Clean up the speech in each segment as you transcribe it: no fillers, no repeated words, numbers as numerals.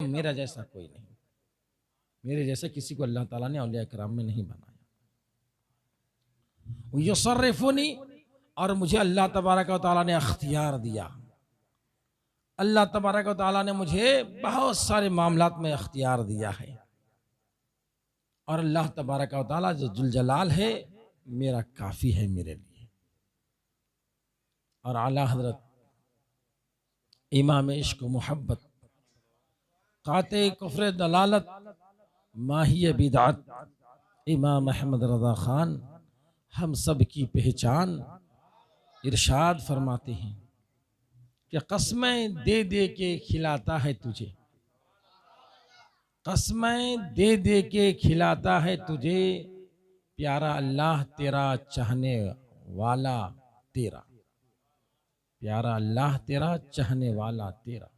मेरा जैसा कोई नहीं, मेरे जैसे किसी को अल्लाह ताला ने औलिया किराम में नहीं बनाया। युसर्रिफुनी, और मुझे अल्लाह तबारक व तआला ने अख्तियार दिया। अल्लाह तबारक व तआला ने मुझे बहुत सारे मामलात में अख्तियार दिया है। और अल्लाह तबारक व तआला जो जुल जलाल है मेरा काफ़ी है मेरे लिए। और आला हजरत इमाम इश्क मोहब्बत काते कुफ्र दलालत माही बिदात इमाम अहमद रज़ा ख़ान हम सब की पहचान इरशाद फरमाते हैं कि कसमें दे दे के खिलाता है तुझे, कसमें दे दे के खिलाता है तुझे, प्यारा अल्लाह तेरा चाहने वाला तेरा, प्यारा अल्लाह तेरा चाहने वाला तेरा।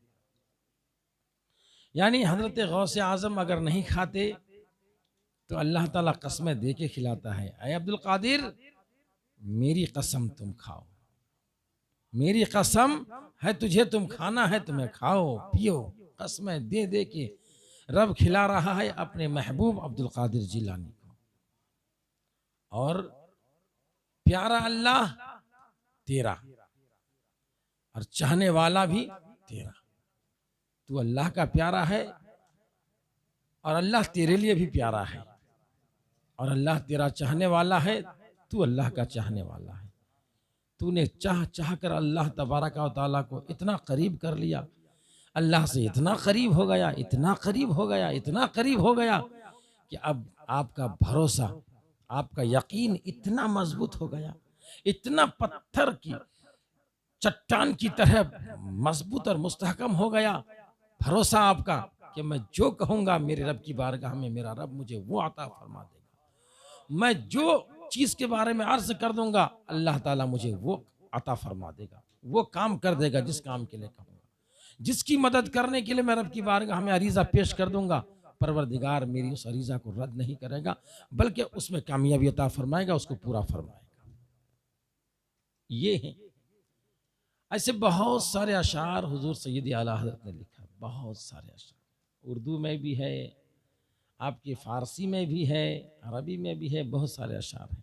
यानी हजरत गौसे आज़म अगर नहीं खाते तो अल्लाह ताला कसमें दे के खिलाता है, ऐ अब्दुल कादिर मेरी कसम तुम खाओ, मेरी कसम है तुझे, तुम खाना है तुम्हें खाओ पियो। कसमें दे दे के रब खिला रहा है अपने महबूब अब्दुल कादिर जिलानी को। और प्यारा अल्लाह तेरा और चाहने वाला भी तेरा। तू अल्लाह का प्यारा है और अल्लाह तेरे लिए भी प्यारा है, और अल्लाह तेरा चाहने वाला है, तू अल्लाह का चाहने वाला है। तूने चाह चाह कर अल्लाह तबारक व तआला को इतना करीब कर लिया, अल्लाह से इतना करीब हो गया, इतना करीब हो गया, इतना करीब हो गया कि अब आपका भरोसा, आपका यकीन इतना मजबूत हो गया, इतना पत्थर की चट्टान की तरह मजबूत और मुस्तहकम हो गया भरोसा आपका कि मैं जो कहूँगा मेरे रब की बारगाह में मेरा रब मुझे वो अता फरमा देगा। मैं जो चीज़ के बारे में अर्ज कर दूंगा अल्लाह ताला मुझे वो अता फरमा देगा, वो काम कर देगा जिस काम के लिए कहूँगा। जिसकी मदद करने के लिए मैं रब की बारगाह में अरीज़ा पेश कर दूंगा, परवरदिगार मेरी उस अरीज़ा को रद्द नहीं करेगा बल्कि उसमें कामयाबी अता फरमाएगा, उसको पूरा फरमाएगा। ये है। ऐसे बहुत सारे अशार हुजूर सैयद आला हज़रत ने लिखा, बहुत सारे अशार उर्दू में भी है, आपकी फ़ारसी में भी है, अरबी में भी है, बहुत सारे अशार हैं।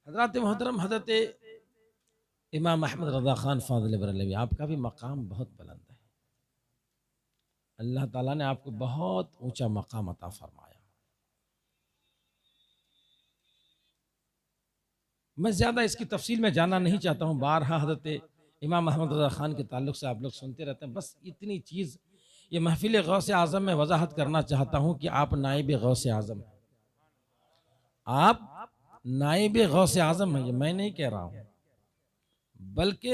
हज़रत मोहतरम हज़रत इमाम अहमद रज़ा ख़ान फ़ाज़िल बरेलवी, आपका भी मकाम बहुत बुलंद है। अल्लाह ताला ने आपको बहुत ऊंचा मकाम अता फरमाया। मैं ज़्यादा इसकी तफसील में जाना नहीं चाहता हूँ, बारहा हज़रत इमाम अहमद रज़ा ख़ान के ताल्लुक़ से आप लोग सुनते रहते हैं। बस इतनी चीज़ ये महफ़िल गौसे आज़म में वजाहत करना चाहता हूँ कि आप नाइब गौसे आज़म हैं, आप नाइब गौसे आज़म हैं। मैं नहीं कह रहा हूँ, बल्कि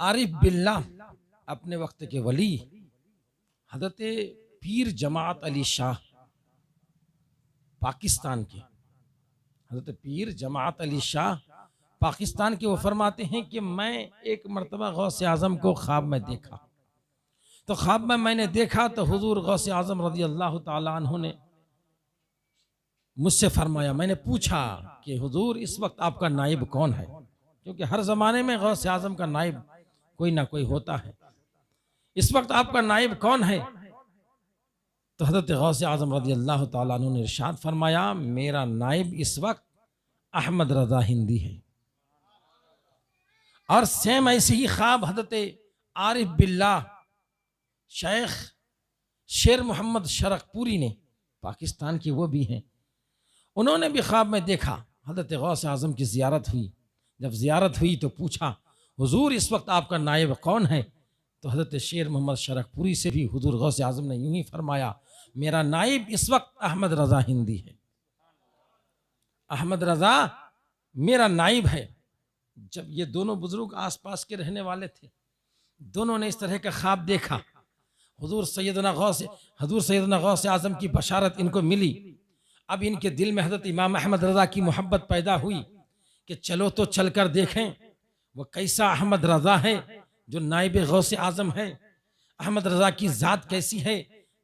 आरिफ बिल्लाह अपने वक्त के वली हज़रत पीर जमात अली शाह पाकिस्तान के, हज़रत पीर जमात अली शाह पाकिस्तान के, वो फरमाते हैं कि मैं एक मरतबा गौसे आज़म को ख्वाब में देखा। तो ख्वाब में मैंने देखा तो हुजूर गौसे आज़म रज़ी अल्लाह ताला अन्हु ने मुझसे फरमाया, मैंने पूछा कि हुजूर इस वक्त आपका नाइब कौन है, क्योंकि हर ज़माने में गौसे आज़म का नाइब कोई ना कोई होता है। इस वक्त आपका नाइब कौन है? तो हज़रत गौसे आज़म रज़ी अल्लाह ताला अन्हु ने इरशाद फरमाया, मेरा नाइब इस वक्त अहमद रज़ा हिंदी है। और सेम ऐसे ही ख्वाब हज़रत आरिफ बिल्लाह शेख शेर मोहम्मद शरकपुरी ने, पाकिस्तान के वो भी हैं, उन्होंने भी ख्वाब में देखा। हज़रत गौसे आज़म की ज़ियारत हुई, जब ज़ियारत हुई तो पूछा, हुजूर इस वक्त आपका नायब कौन है? तो हज़रत शेर मोहम्मद शरकपुरी से भी हुजूर गौसे आज़म ने यूं ही फरमाया, मेरा नायब इस वक्त अहमद रज़ा हिंदी है, अहमद रज़ा मेरा नायब है। जब ये दोनों बुजुर्ग आसपास के रहने वाले थे, दोनों ने इस तरह का ख्वाब देखा। हुजूर सैयदना गौसे आज़म की बशारत इनको मिली। अब इनके दिल में हज़रत इमाम अहमद रज़ा की मोहब्बत पैदा हुई कि चलो तो चल कर देखें वो कैसा अहमद रज़ा है जो नाइब गौसे आज़म है, अहमद रज़ा की ज़ात कैसी है,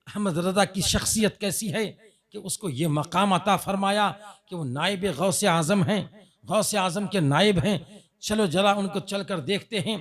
अहमद रज़ा की शख्सियत कैसी है कि उसको ये मकाम अता फरमाया कि वो नाइब गौसे आज़म हैं, गौसे आज़म के नाइब हैं। चलो जरा उनको चल कर देखते हैं।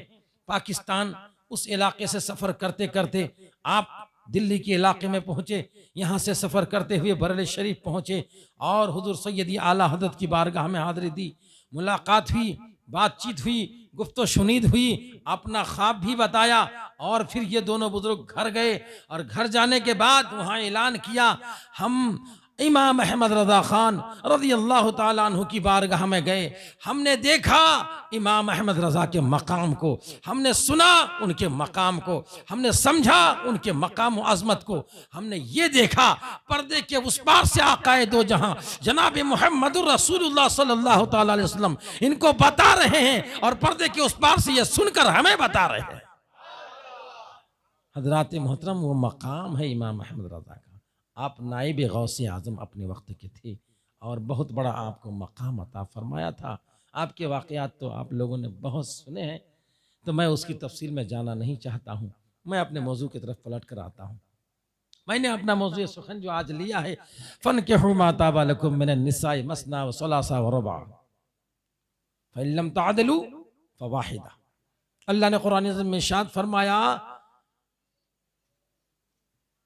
पाकिस्तान, उस इलाके से सफ़र करते करते आप दिल्ली के इलाके में पहुँचे, यहाँ से सफ़र करते हुए बरेली शरीफ पहुँचे और हुजूर सैयदी आला हज़रत की बारगाह में हाज़िरी दी। मुलाकात हुई, बातचीत हुई, गुफ्तो शुनीद हुई, अपना ख्वाब भी बताया और फिर ये दोनों बुजुर्ग घर गए और घर जाने के बाद वहाँ ऐलान किया, हम इमाम अहमद रज़ा खान रज़ी अल्लाह ताला अन्हु की बारगाह में गए, हमने देखा इमाम अहमद रज़ा के मकाम को, हमने सुना उनके मकाम को, हमने समझा उनके मकाम व अज़मत को, हमने ये देखा पर्दे के उस पार से आकाए दो जहां जनाब मुहम्मदुर रसूलुल्लाह सल्लल्लाहु ताला अलैहि वसल्लम इनको बता रहे हैं और पर्दे के उस पार से ये सुनकर हमें बता रहे हैं। हज़रात मोहतरम, वो मकाम है इमाम अहमद रज़ा का। आप नाइब गौसे आज़म अपने वक्त के थे और बहुत बड़ा आपको मकाम अता फरमाया था। आपके वाक़यात तो आप लोगों ने बहुत सुने हैं, तो मैं उसकी तफसील में जाना नहीं चाहता हूँ। मैं अपने मौजू की तरफ पलट कर आता हूँ। मैंने अपना मौजू सुखन जो आज लिया है, फ़न के हुमा ताबा लकुम मिनन निसाई मसना व सलासा व रुबा फ़इन लम तअदलू फ़वाहिदा। अल्लाह ने कुरान में इरशाद फरमाया,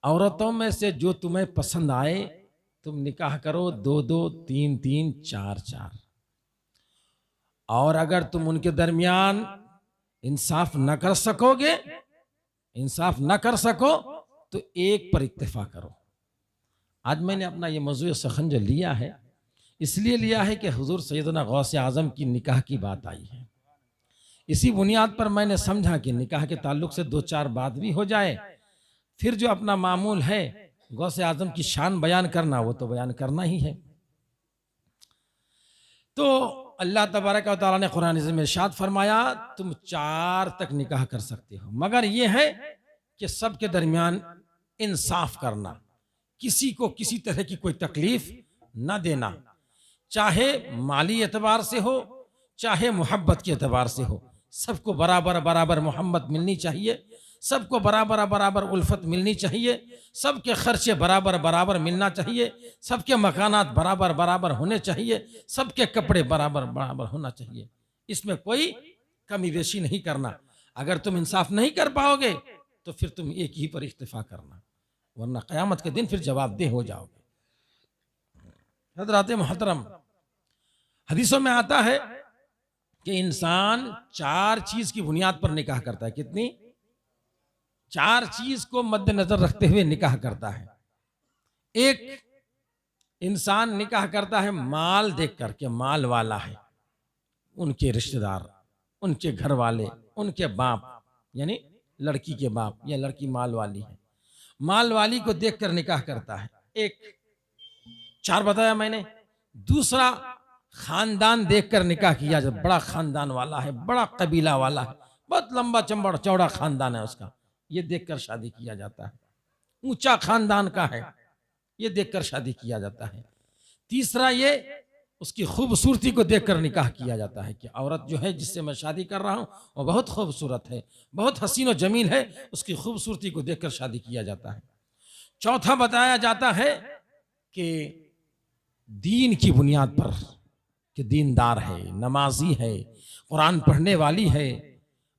औरतों में से जो तुम्हें पसंद आए तुम निकाह करो, 2-2, 3-3, 4-4। और अगर तुम उनके दरमियान इंसाफ न कर सकोगे, इंसाफ न कर सको तो एक पर इत्तेफा करो। आज मैंने अपना ये मौज़ू सखन जो लिया है, इसलिए लिया है कि हुजूर सैयदना गौसे आज़म की निकाह की बात आई है। इसी बुनियाद पर मैंने समझा कि निकाह के ताल्लुक से 2-4 बात भी हो जाए, फिर जो अपना मामूल है गौसे आज़म की शान बयान करना, वो तो बयान करना ही है। तो अल्लाह तबारक व तआला ने कुरान में इरशाद फरमाया, तुम 4 तक निकाह कर सकते हो, मगर ये है कि सबके दरमियान इंसाफ करना, किसी को किसी तरह की कोई तकलीफ न देना, चाहे माली एतबार से हो चाहे मोहब्बत के एतबार से हो। सबको बराबर बराबर मोहब्बत मिलनी चाहिए, सबको बराबर बराबर उल्फत मिलनी चाहिए, सबके खर्चे बराबर बराबर मिलना चाहिए, सबके मकानात बराबर बराबर होने चाहिए, सबके कपड़े बराबर बराबर होना चाहिए। इसमें कोई कमी बेशी नहीं करना। अगर तुम इंसाफ नहीं कर पाओगे तो फिर तुम एक ही पर इख्तिफा करना, वरना क़यामत के दिन फिर जवाबदेह हो जाओगे। हज़रात मोहतरम, हदीसों में आता है कि इंसान 4 चीज की बुनियाद पर निकाह करता है। कितनी? 4 चीज को मद्देनजर रखते हुए निकाह करता है। एक, इंसान निकाह करता है माल देख करके, माल वाला है, उनके रिश्तेदार, उनके घर वाले, उनके बाप, यानी लड़की के बाप या लड़की माल वाली है, माल वाली को देखकर निकाह करता है। एक, 4 बताया मैंने। दूसरा, खानदान देखकर निकाह किया जाए, बड़ा खानदान वाला है, बड़ा कबीला वाला है, बहुत लंबा चंबड़ चौड़ा खानदान है उसका, ये देखकर शादी किया जाता है। ऊंचा खानदान का है, ये देखकर शादी किया जाता है। तीसरा, ये उसकी खूबसूरती को देखकर निकाह किया जाता है कि औरत जो है जिससे मैं शादी कर रहा हूँ वो बहुत खूबसूरत है, बहुत हसीन और जमील है, उसकी खूबसूरती को देखकर शादी किया जाता है। चौथा बताया जाता है कि दीन की बुनियाद पर, कि दीनदार है, नमाजी है, कुरान पढ़ने वाली है,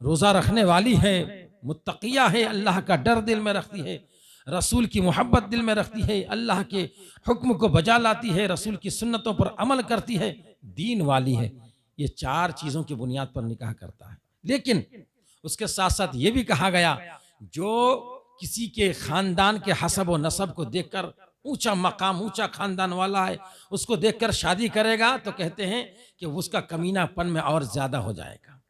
रोज़ा रखने वाली है, मुत्तकिया है, अल्लाह का डर दिल में रखती है, रसूल की मोहब्बत दिल में रखती है, अल्लाह के हुक्म को बजा लाती है, रसूल की सुन्नतों पर अमल करती है, दीन वाली है। ये 4 चीज़ों की बुनियाद पर निकाह करता है। लेकिन उसके साथ साथ ये भी कहा गया, जो किसी के खानदान के हसब व नसब को देखकर, ऊंचा मकाम, ऊंचा खानदान वाला है, उसको देखकर शादी करेगा तो कहते हैं कि उसका कमीनापन में और ज्यादा हो जाएगा,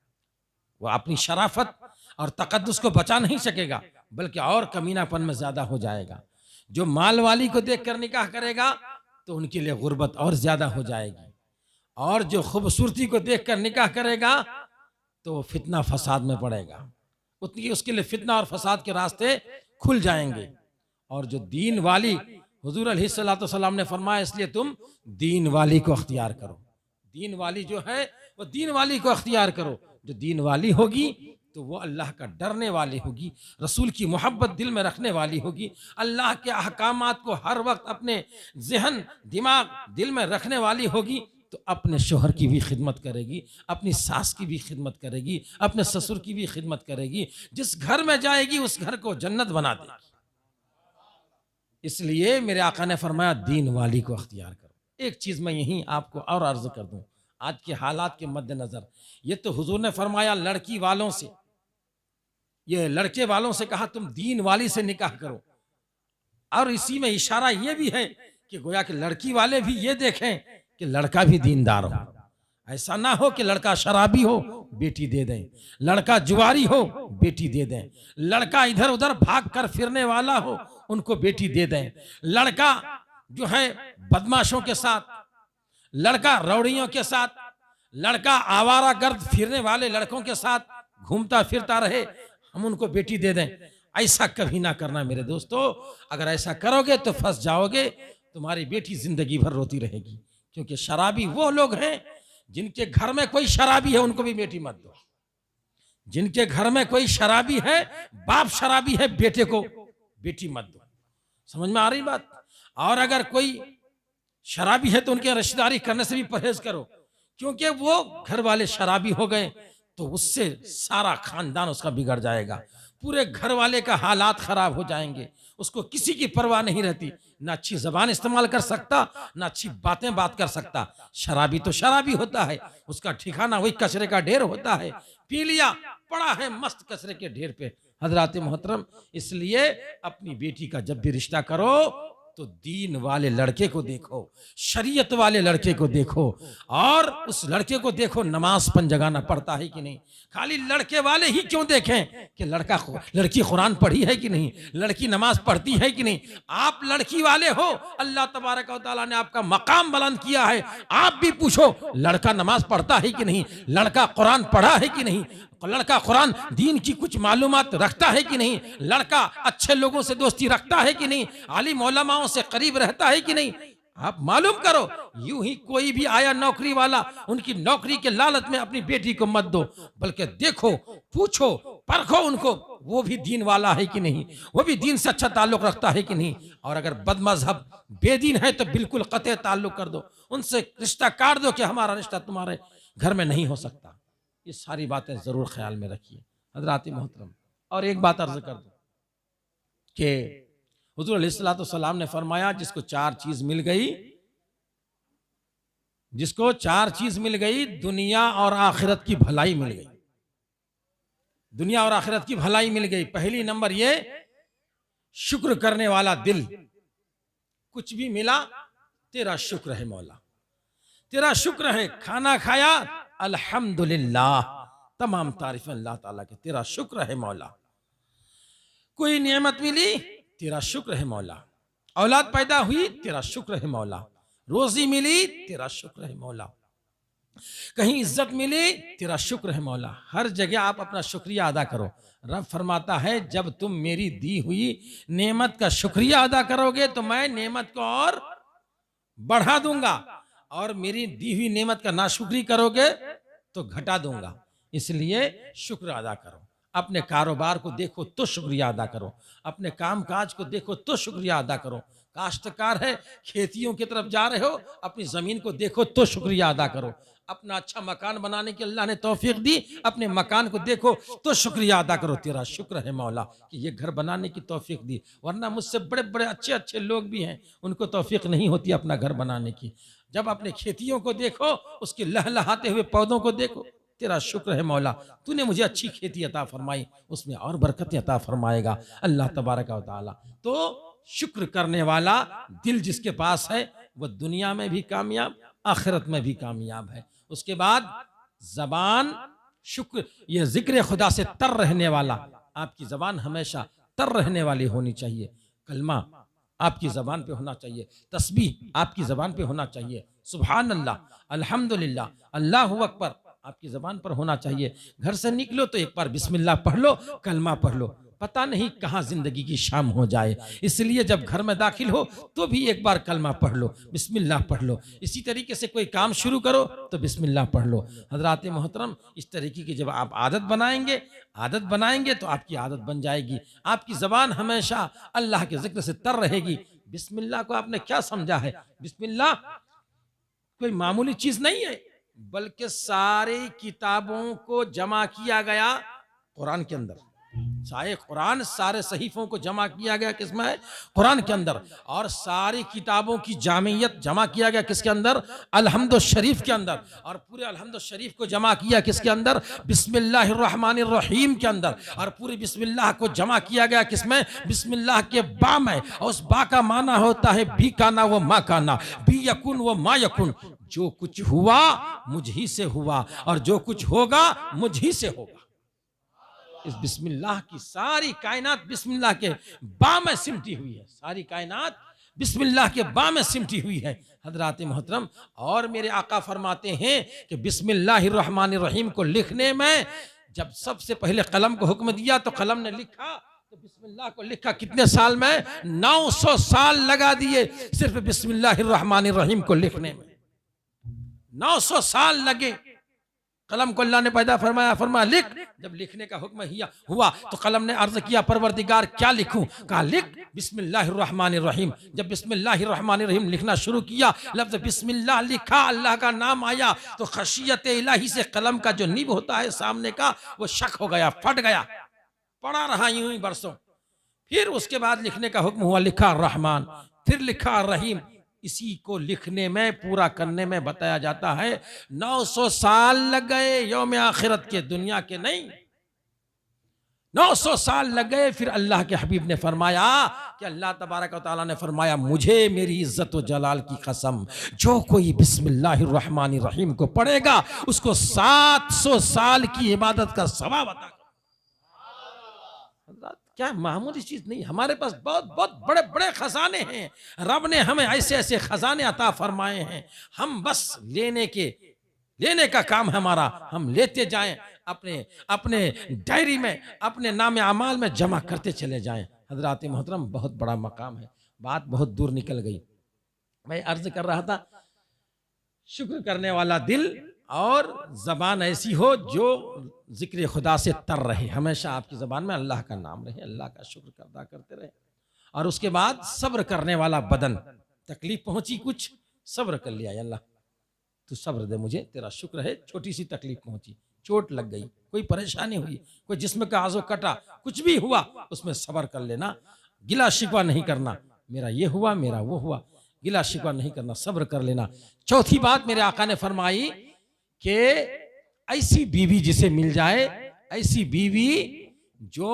वो अपनी शराफत और तकद्दुस को बचा नहीं सकेगा, बल्कि और कमीनापन में ज्यादा हो जाएगा। जो माल वाली को देखकर निकाह करेगा तो उनके लिए गुर्बत और ज्यादा हो जाएगी, और जो खूबसूरती को देखकर निकाह करेगा तो वो फितना फसाद में पड़ेगा, उतनी उसके लिए फितना और फसाद के रास्ते खुल जाएंगे। और जो दीन वाली, हुजूर अलैहिस्सलातु वस्सलाम ने फरमाया, इसलिए तुम दीन वाली को अख्तियार करो, दीन वाली जो है वो दीन वाली को अख्तियार करो। जो दीन वाली होगी तो वो अल्लाह का डरने वाली होगी, रसूल की मोहब्बत दिल में रखने वाली होगी, अल्लाह के अहकामात को हर वक्त अपने जहन, दिमाग, दिल में रखने वाली होगी, तो अपने शोहर की भी खिदमत करेगी, अपनी सास की भी खिदमत करेगी, अपने ससुर की भी खिदमत करेगी। जिस घर में जाएगी उस घर को जन्नत बना देगी। इसलिए मेरे आका ने फरमाया दीन वाली को अख्तियार करो। एक चीज़ मैं यहीं आपको और अर्ज कर दूं, आज के हालात के मद्देनज़र, ये तो हुजूर ने फरमाया लड़की वालों से, ये लड़के वालों से कहा तुम दीन वाली से निकाह करो, और इसी में इशारा ये भी है कि गोया कि लड़की वाले भी ये देखें कि लड़का भी दीनदार हो। ऐसा ना हो कि लड़का शराबी हो बेटी दे दें, लड़का जुआरी हो बेटी दे दें, लड़का इधर उधर भाग कर फिरने वाला हो उनको बेटी दे दें, लड़का जो है बदमाशों के साथ, लड़का रौड़ियों के साथ, लड़का आवारा गर्द फिरने वाले लड़कों के साथ घूमता फिरता रहे, हम उनको बेटी दे दें। ऐसा कभी ना करना मेरे दोस्तों। अगर ऐसा करोगे तो फंस जाओगे, तुम्हारी बेटी जिंदगी भर रोती रहेगी। क्योंकि शराबी वो लोग हैं जिनके घर में कोई शराबी है उनको भी बेटी मत दो। जिनके घर में कोई शराबी है, बाप शराबी है, बेटे को बेटी मत दो। समझ में आ रही बात? और अगर कोई शराबी है तो उनके रिश्तेदारी करने से भी परहेज करो, क्योंकि वो घर वाले शराबी हो गए तो उससे सारा खानदान उसका बिगड़ जाएगा, पूरे घर वाले का हालात खराब हो जाएंगे। उसको किसी की परवाह नहीं रहती, ना अच्छी जबान इस्तेमाल कर सकता, ना अच्छी बातें बात कर सकता। शराबी तो शराबी होता है, उसका ठिकाना वही कचरे का ढेर होता है। पी लिया, पड़ा है मस्त कचरे के ढेर पे। हजरात मोहतरम, इसलिए अपनी बेटी का जब भी रिश्ता करो तो दीन वाले लड़के को देखो, शरीयत वाले लड़के को देखो, और उस लड़के को देखो नमाज पंजगाना पढ़ता है कि नहीं। खाली लड़के वाले ही क्यों देखें कि लड़की कुरान पढ़ी है कि नहीं, लड़की नमाज पढ़ती है कि नहीं। आप लड़की वाले हो, अल्लाह तबारक व तआला ने आपका मकाम बुलंद किया है। आप भी पूछो लड़का नमाज पढ़ता है कि नहीं, लड़का कुरान पढ़ा है कि नहीं, लड़का कुरान दीन की कुछ मालूमात रखता है कि नहीं, लड़का अच्छे लोगों से दोस्ती रखता है कि नहीं, आलिम उलमाओं से करीब रहता है कि नहीं। आप मालूम करो। यूं ही कोई भी आया नौकरी वाला, उनकी नौकरी के लालच में अपनी बेटी को मत दो, बल्कि देखो, पूछो, परखो उनको, वो भी दीन वाला है कि नहीं, वो भी दीन से अच्छा ताल्लुक रखता है कि नहीं। और अगर बदमजहब बेदीन है तो बिल्कुल कतई ताल्लुक कर दो, उनसे रिश्ता काट दो कि हमारा रिश्ता तुम्हारे घर में नहीं हो सकता। ये सारी बातें जरूर ख्याल में रखिए हजरात मोहतरम। और एक बात अर्ज कर दूं कि हुजूर अलैहिस्सलाम ने फरमाया जिसको चार चीज मिल गई, जिसको चार चीज मिल गई, दुनिया और आखिरत की भलाई मिल गई, दुनिया और आखिरत की भलाई मिल गई। पहली नंबर ये, शुक्र करने वाला दिल। कुछ भी मिला तेरा शुक्र है मौला, तेरा शुक्र है। खाना खाया अल्हम्दुलिल्लाह, तमाम तारीफ अल्लाह ताला के, तेरा शुक्र है मौला। कोई नेमत मिली तेरा शुक्र है मौला, औलाद पैदा हुई तेरा शुक्र है मौला, रोजी मिली तेरा शुक्र है मौला, कहीं इज्जत मिली तेरा शुक्र है मौला। हर जगह आप अपना शुक्रिया अदा करो। रब फरमाता है जब तुम मेरी दी हुई नेमत का शुक्रिया अदा करोगे तो मैं नेमत को और बढ़ा दूंगा, और मेरी दी हुई नेमत का नाशुक्री करोगे तो घटा दूंगा। इसलिए शुक्र अदा करो। अपने कारोबार को देखो तो शुक्रिया अदा करो, अपने काम काज को देखो तो शुक्रिया अदा करो। काश्तकार है, खेतियों की तरफ जा रहे हो, अपनी जमीन को देखो तो शुक्रिया अदा करो। अपना अच्छा मकान बनाने की अल्लाह ने तौफीक दी, अपने मकान को देखो तो शुक्रिया अदा करो, तेरा शुक्र है मौला कि ये घर बनाने की तौफीक दी। वरना मुझसे बड़े बड़े अच्छे अच्छे लोग भी हैं, उनको तौफीक नहीं होती अपना घर बनाने की। जब अपने खेतियों को देखो, उसके लहलहाते हुए पौधों को देखो, तेरा शुक्र है मौला, तूने मुझे अच्छी खेती अता फरमाई, उसमें और बरकत अता फरमाएगा अल्लाह तबारक व तआला। तो शुक्र करने वाला दिल जिसके पास है वह दुनिया में भी कामयाब, आखिरत में भी कामयाब है। उसके बाद जबान शुक्र, यह जिक्र खुदा से तर रहने वाला, आपकी जबान हमेशा तर रहने वाली होनी चाहिए। कलमा आपकी जबान पे होना चाहिए, तस्बीह आपकी जबान पे होना चाहिए, सुभान अल्लाह, अल्हम्दुलिल्लाह, अल्लाहु अकबर आपकी जबान पर होना चाहिए। घर से निकलो तो एक बार बिस्मिल्लाह पढ़ लो, कलमा पढ़ लो, पता नहीं कहाँ जिंदगी की शाम हो जाए। इसलिए जब घर में दाखिल हो तो भी एक बार कलमा पढ़ लो, बिस्मिल्लाह पढ़ लो। इसी तरीके से कोई काम शुरू करो तो बिस्मिल्लाह पढ़ लो। हजरात मोहतरम, इस तरीके की जब आप आदत बनाएंगे तो आपकी आदत बन जाएगी। आपकी जबान हमेशा अल्लाह के जिक्र से तर रहेगी। बिस्मिल्लाह को आपने क्या समझा है? बिस्मिल्लाह कोई मामूली चीज नहीं है, बल्कि सारी किताबों को जमा किया गया कुरान के अंदर। सारे कुरान, सारे सहीफों को जमा किया गया किसमें है? कुरान के अंदर। और सारी किताबों की जामियत जमा किया गया किसके अंदर? अलहम्द शरीफ के अंदर। और पूरे अलहम्द शरीफ को जमा किया किसके अंदर? बिस्मिल्लाहिर्रहमानिर्रहीम के अंदर। और पूरी बिस्मिल्लाह को जमा किया गया किसमें? बिस्मिल्लाह के बा में। और उस बा का माना होता है बी काना व मा काना, बी यकुन व मा यकुन। जो कुछ हुआ मुझ ही से हुआ, और जो कुछ होगा मुझ ही से होगा। इस बिस्मिल्लाह की सारी कायनात बिस्मिल्लाह के बा में सिमटी हुई है। सारी कायनात बिस्मिल्लाह के बा में सिमटी हुई है हजरात मोहतरम। और मेरे आका फरमाते हैं कि बिस्मिल्लाहिर्रहमानिर्रहीम को लिखने में जब सबसे पहले कलम को हुक्म दिया तो कलम ने लिखा, तो बिस्मिल्लाह को लिखा कितने साल में? 900 साल लगा दिए सिर्फ बिस्मिल्लाहिर्रहमानिर्रहीम को लिखने में। 900 साल लगे। कलम को अल्लाह ने पैदा फरमाया लिख। जब लिखने का हुक्म हुआ तो कलम ने अर्ज किया, परवरदिगार क्या लिखूं? कहा लिख बिस्मिल्लाहिर्रहमानिर्रहीम। जब बिस्मिल्लाहिर्रहमानिर्रहीम लिखना शुरू किया, लफ्ज बिस्मिल्लाह लिखा, अल्लाह का नाम आया, तो खशियत इलाही से कलम का जो निब होता है सामने का, वो शक हो गया, फट गया, पड़ा रहा यूं ही बरसों। फिर उसके बाद लिखने का हुक्म हुआ, लिखा रहमान, फिर लिखा रहीम। इसी को लिखने में, पूरा करने में बताया जाता है 900 साल लग गए, यौम आखिरत के, दुनिया के नहीं। 900 साल लग गए। फिर अल्लाह के हबीब ने फरमाया कि अल्लाह तबारक व तआला ने फरमाया, मुझे मेरी इज्जत व जलाल की कसम, जो कोई बिस्मिल्लाहिर्रहमानिर्रहीम को पढ़ेगा उसको 700 साल की इबादत का सवाब अता। क्या मामूली चीज नहीं, हमारे पास बहुत बहुत बड़े बड़े खजाने हैं। रब ने हमें ऐसे ऐसे खजाने अता फरमाए हैं। हम बस लेने का काम है हमारा। हम लेते जाएं, अपने अपने डायरी में, अपने नाम अमाल में जमा करते चले जाएं। हजरात मोहतरम, बहुत बड़ा मकाम है। बात बहुत दूर निकल गई। मैं अर्ज कर रहा था, शुक्र करने वाला दिल और जबान ऐसी हो जो जिक्र खुदा से तर रहे। हमेशा आपकी जबान में अल्लाह का नाम रहे, अल्लाह का शुक्र अदा करते रहे। और उसके बाद सब्र करने वाला बदन। तकलीफ पहुंची कुछ, सब्र कर लिया, अल्लाह तू सब्र दे मुझे, तेरा शुक्र है। छोटी सी तकलीफ पहुंची, चोट लग गई, कोई परेशानी हुई, कोई जिस्म का आज़ो कटा, कुछ भी हुआ, उसमें सब्र कर लेना, गिला शिकवा नहीं करना, मेरा ये हुआ, मेरा वो हुआ, गिला शिकवा नहीं करना, सब्र कर लेना। चौथी बात मेरे आका ने फरमाई कि ऐसी बीवी जिसे मिल जाए, ऐसी बीवी जो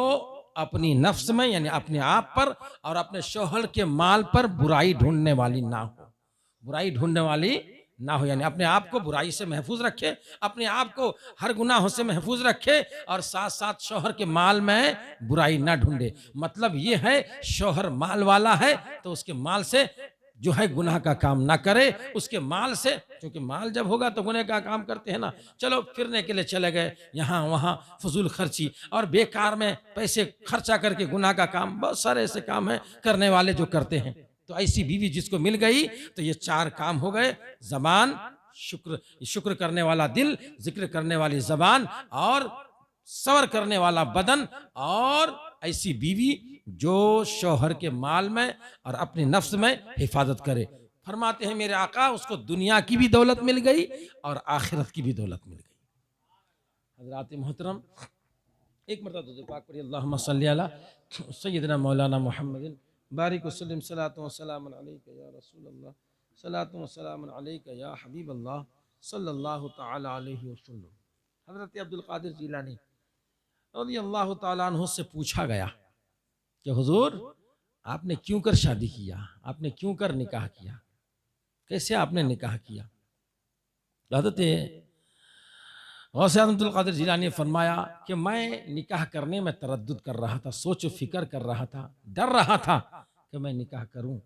अपनी नफ्स में यानी अपने आप पर और अपने शौहर के माल पर बुराई ढूंढने वाली ना हो। बुराई ढूंढने वाली ना हो यानी अपने आप को बुराई से महफूज रखे, अपने आप को हर गुनाहों से महफूज रखे, और साथ साथ शौहर के माल में बुराई ना ढूंढे। मतलब ये है, शौहर माल वाला है तो उसके माल से जो है गुनाह का काम ना करे। उसके माल से, क्योंकि माल जब होगा तो गुनाह का काम करते हैं ना। चलो फिरने के लिए चले गए यहाँ वहाँ, फजूल खर्ची और बेकार में पैसे खर्चा करके गुनाह का काम, बहुत सारे ऐसे काम है करने वाले जो करते हैं। तो ऐसी बीवी जिसको मिल गई तो ये चार काम हो गए, जबान, शुक्र करने वाला दिल, जिक्र करने वाली जबान, और सब्र करने वाला बदन, और ऐसी बीवी जो शौहर के माल में और अपने नफ्स में हिफाजत करे। फरमाते हैं मेरे आका, उसको दुनिया की भी दौलत मिल गई और आखिरत की भी दौलत मिल गई। हज़रात मोहतरम, एक मरतबा दुरूद पाक पढ़िए, अल्लाहुम्मा सल्ली अला सय्यिदना मौलाना मुहम्मदिन बारिक वसल्लम, सलातु व सलामुन अलैका या रसूलल्लाह, सलातु व सलामुन अलैका या हबीबल्लाह, सल्लल्लाहु तआला अलैहि वसल्लम। हज़रत अब्दुल कादिर जिलानी रज़ियल्लाहु तआला अन्हु से पूछा गया कि हुजूर, आपने क्यों कर शादी किया, आपने क्यों कर निकाह किया, कैसे आपने निकाह किया? हज़रत गौस आज़म अब्दुल कादिर जिलानी फरमाया कि मैं निकाह करने में तरद्दुद कर रहा था, सोच फिक्र कर रहा था, डर रहा था कि मैं निकाह करूं,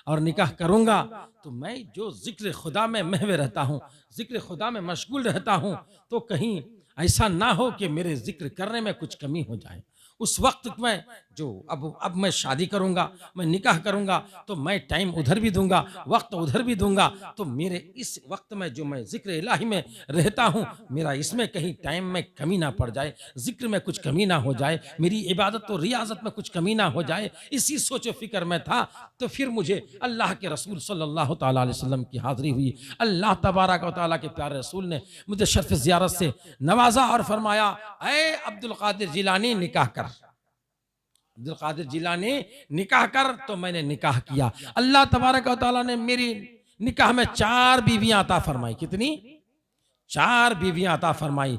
और निकाह करूंगा तो मैं जो जिक्र खुदा में महवे रहता हूं, जिक्र खुदा में मशगूल रहता हूं, तो कहीं ऐसा ना हो कि मेरे जिक्र करने में कुछ कमी हो जाए। उस वक्त में जो अब मैं शादी करूंगा, मैं निकाह करूंगा, तो मैं टाइम उधर भी दूंगा, वक्त उधर भी दूंगा। तो मेरे इस वक्त में जो मैं जिक्र इलाही में रहता हूं, मेरा इसमें कहीं टाइम में कमी ना पड़ जाए, जिक्र में कुछ कमी ना हो जाए, मेरी इबादत और रियाजत में कुछ कमी ना हो जाए, इसी सोच फिक्र में था। तो फिर मुझे अल्लाह के रसूल सल्लल्लाहु ताला अलैहि वसल्लम की हाज़िरी हुई। अल्लाह तबारक व तआला के प्यारे रसूल ने मुझे शर्फ ज़ियारत से नवाजा और फरमाया, ऐ अब्दुल कादिर जिलानी निकाह कर। अब्दुल कादिर जिलानी निकाह कर। तो मैंने निकाह किया। अल्लाह तबारक व तआला ने मेरी निकाह में 4 बीवियां अता फरमाई। कितनी? 4 बीवियां अता फरमाई।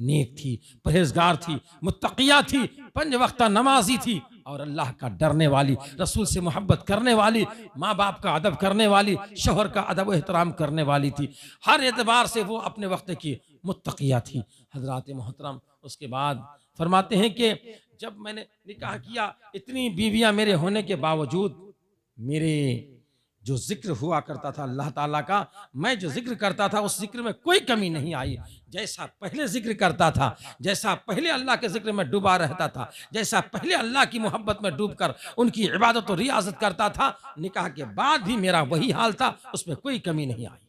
नेक थी, परहेजगार थी, मुत्तकिया थी, 5 वक्त नमाजी थी और अल्लाह का डरने वाली, रसूल से मोहब्बत करने वाली, माँ बाप का अदब करने वाली, शोहर का अदब एहतराम करने वाली थी। हर एतबार से वो अपने वक्त की मुत्तकिया थी। हजरात मोहतरम, उसके बाद फरमाते हैं कि जब मैंने निकाह किया, इतनी बीवियां मेरे होने के बावजूद मेरे जो जिक्र हुआ करता था अल्लाह ताला का, मैं जो जिक्र करता था उस जिक्र में कोई कमी नहीं आई। जैसा पहले जिक्र करता था, जैसा पहले अल्लाह के जिक्र में डूबा रहता था, जैसा पहले अल्लाह की मोहब्बत में डूबकर उनकी इबादत और रियाजत करता था, निकाह के बाद भी मेरा वही हाल था, उसमें कोई कमी नहीं आई।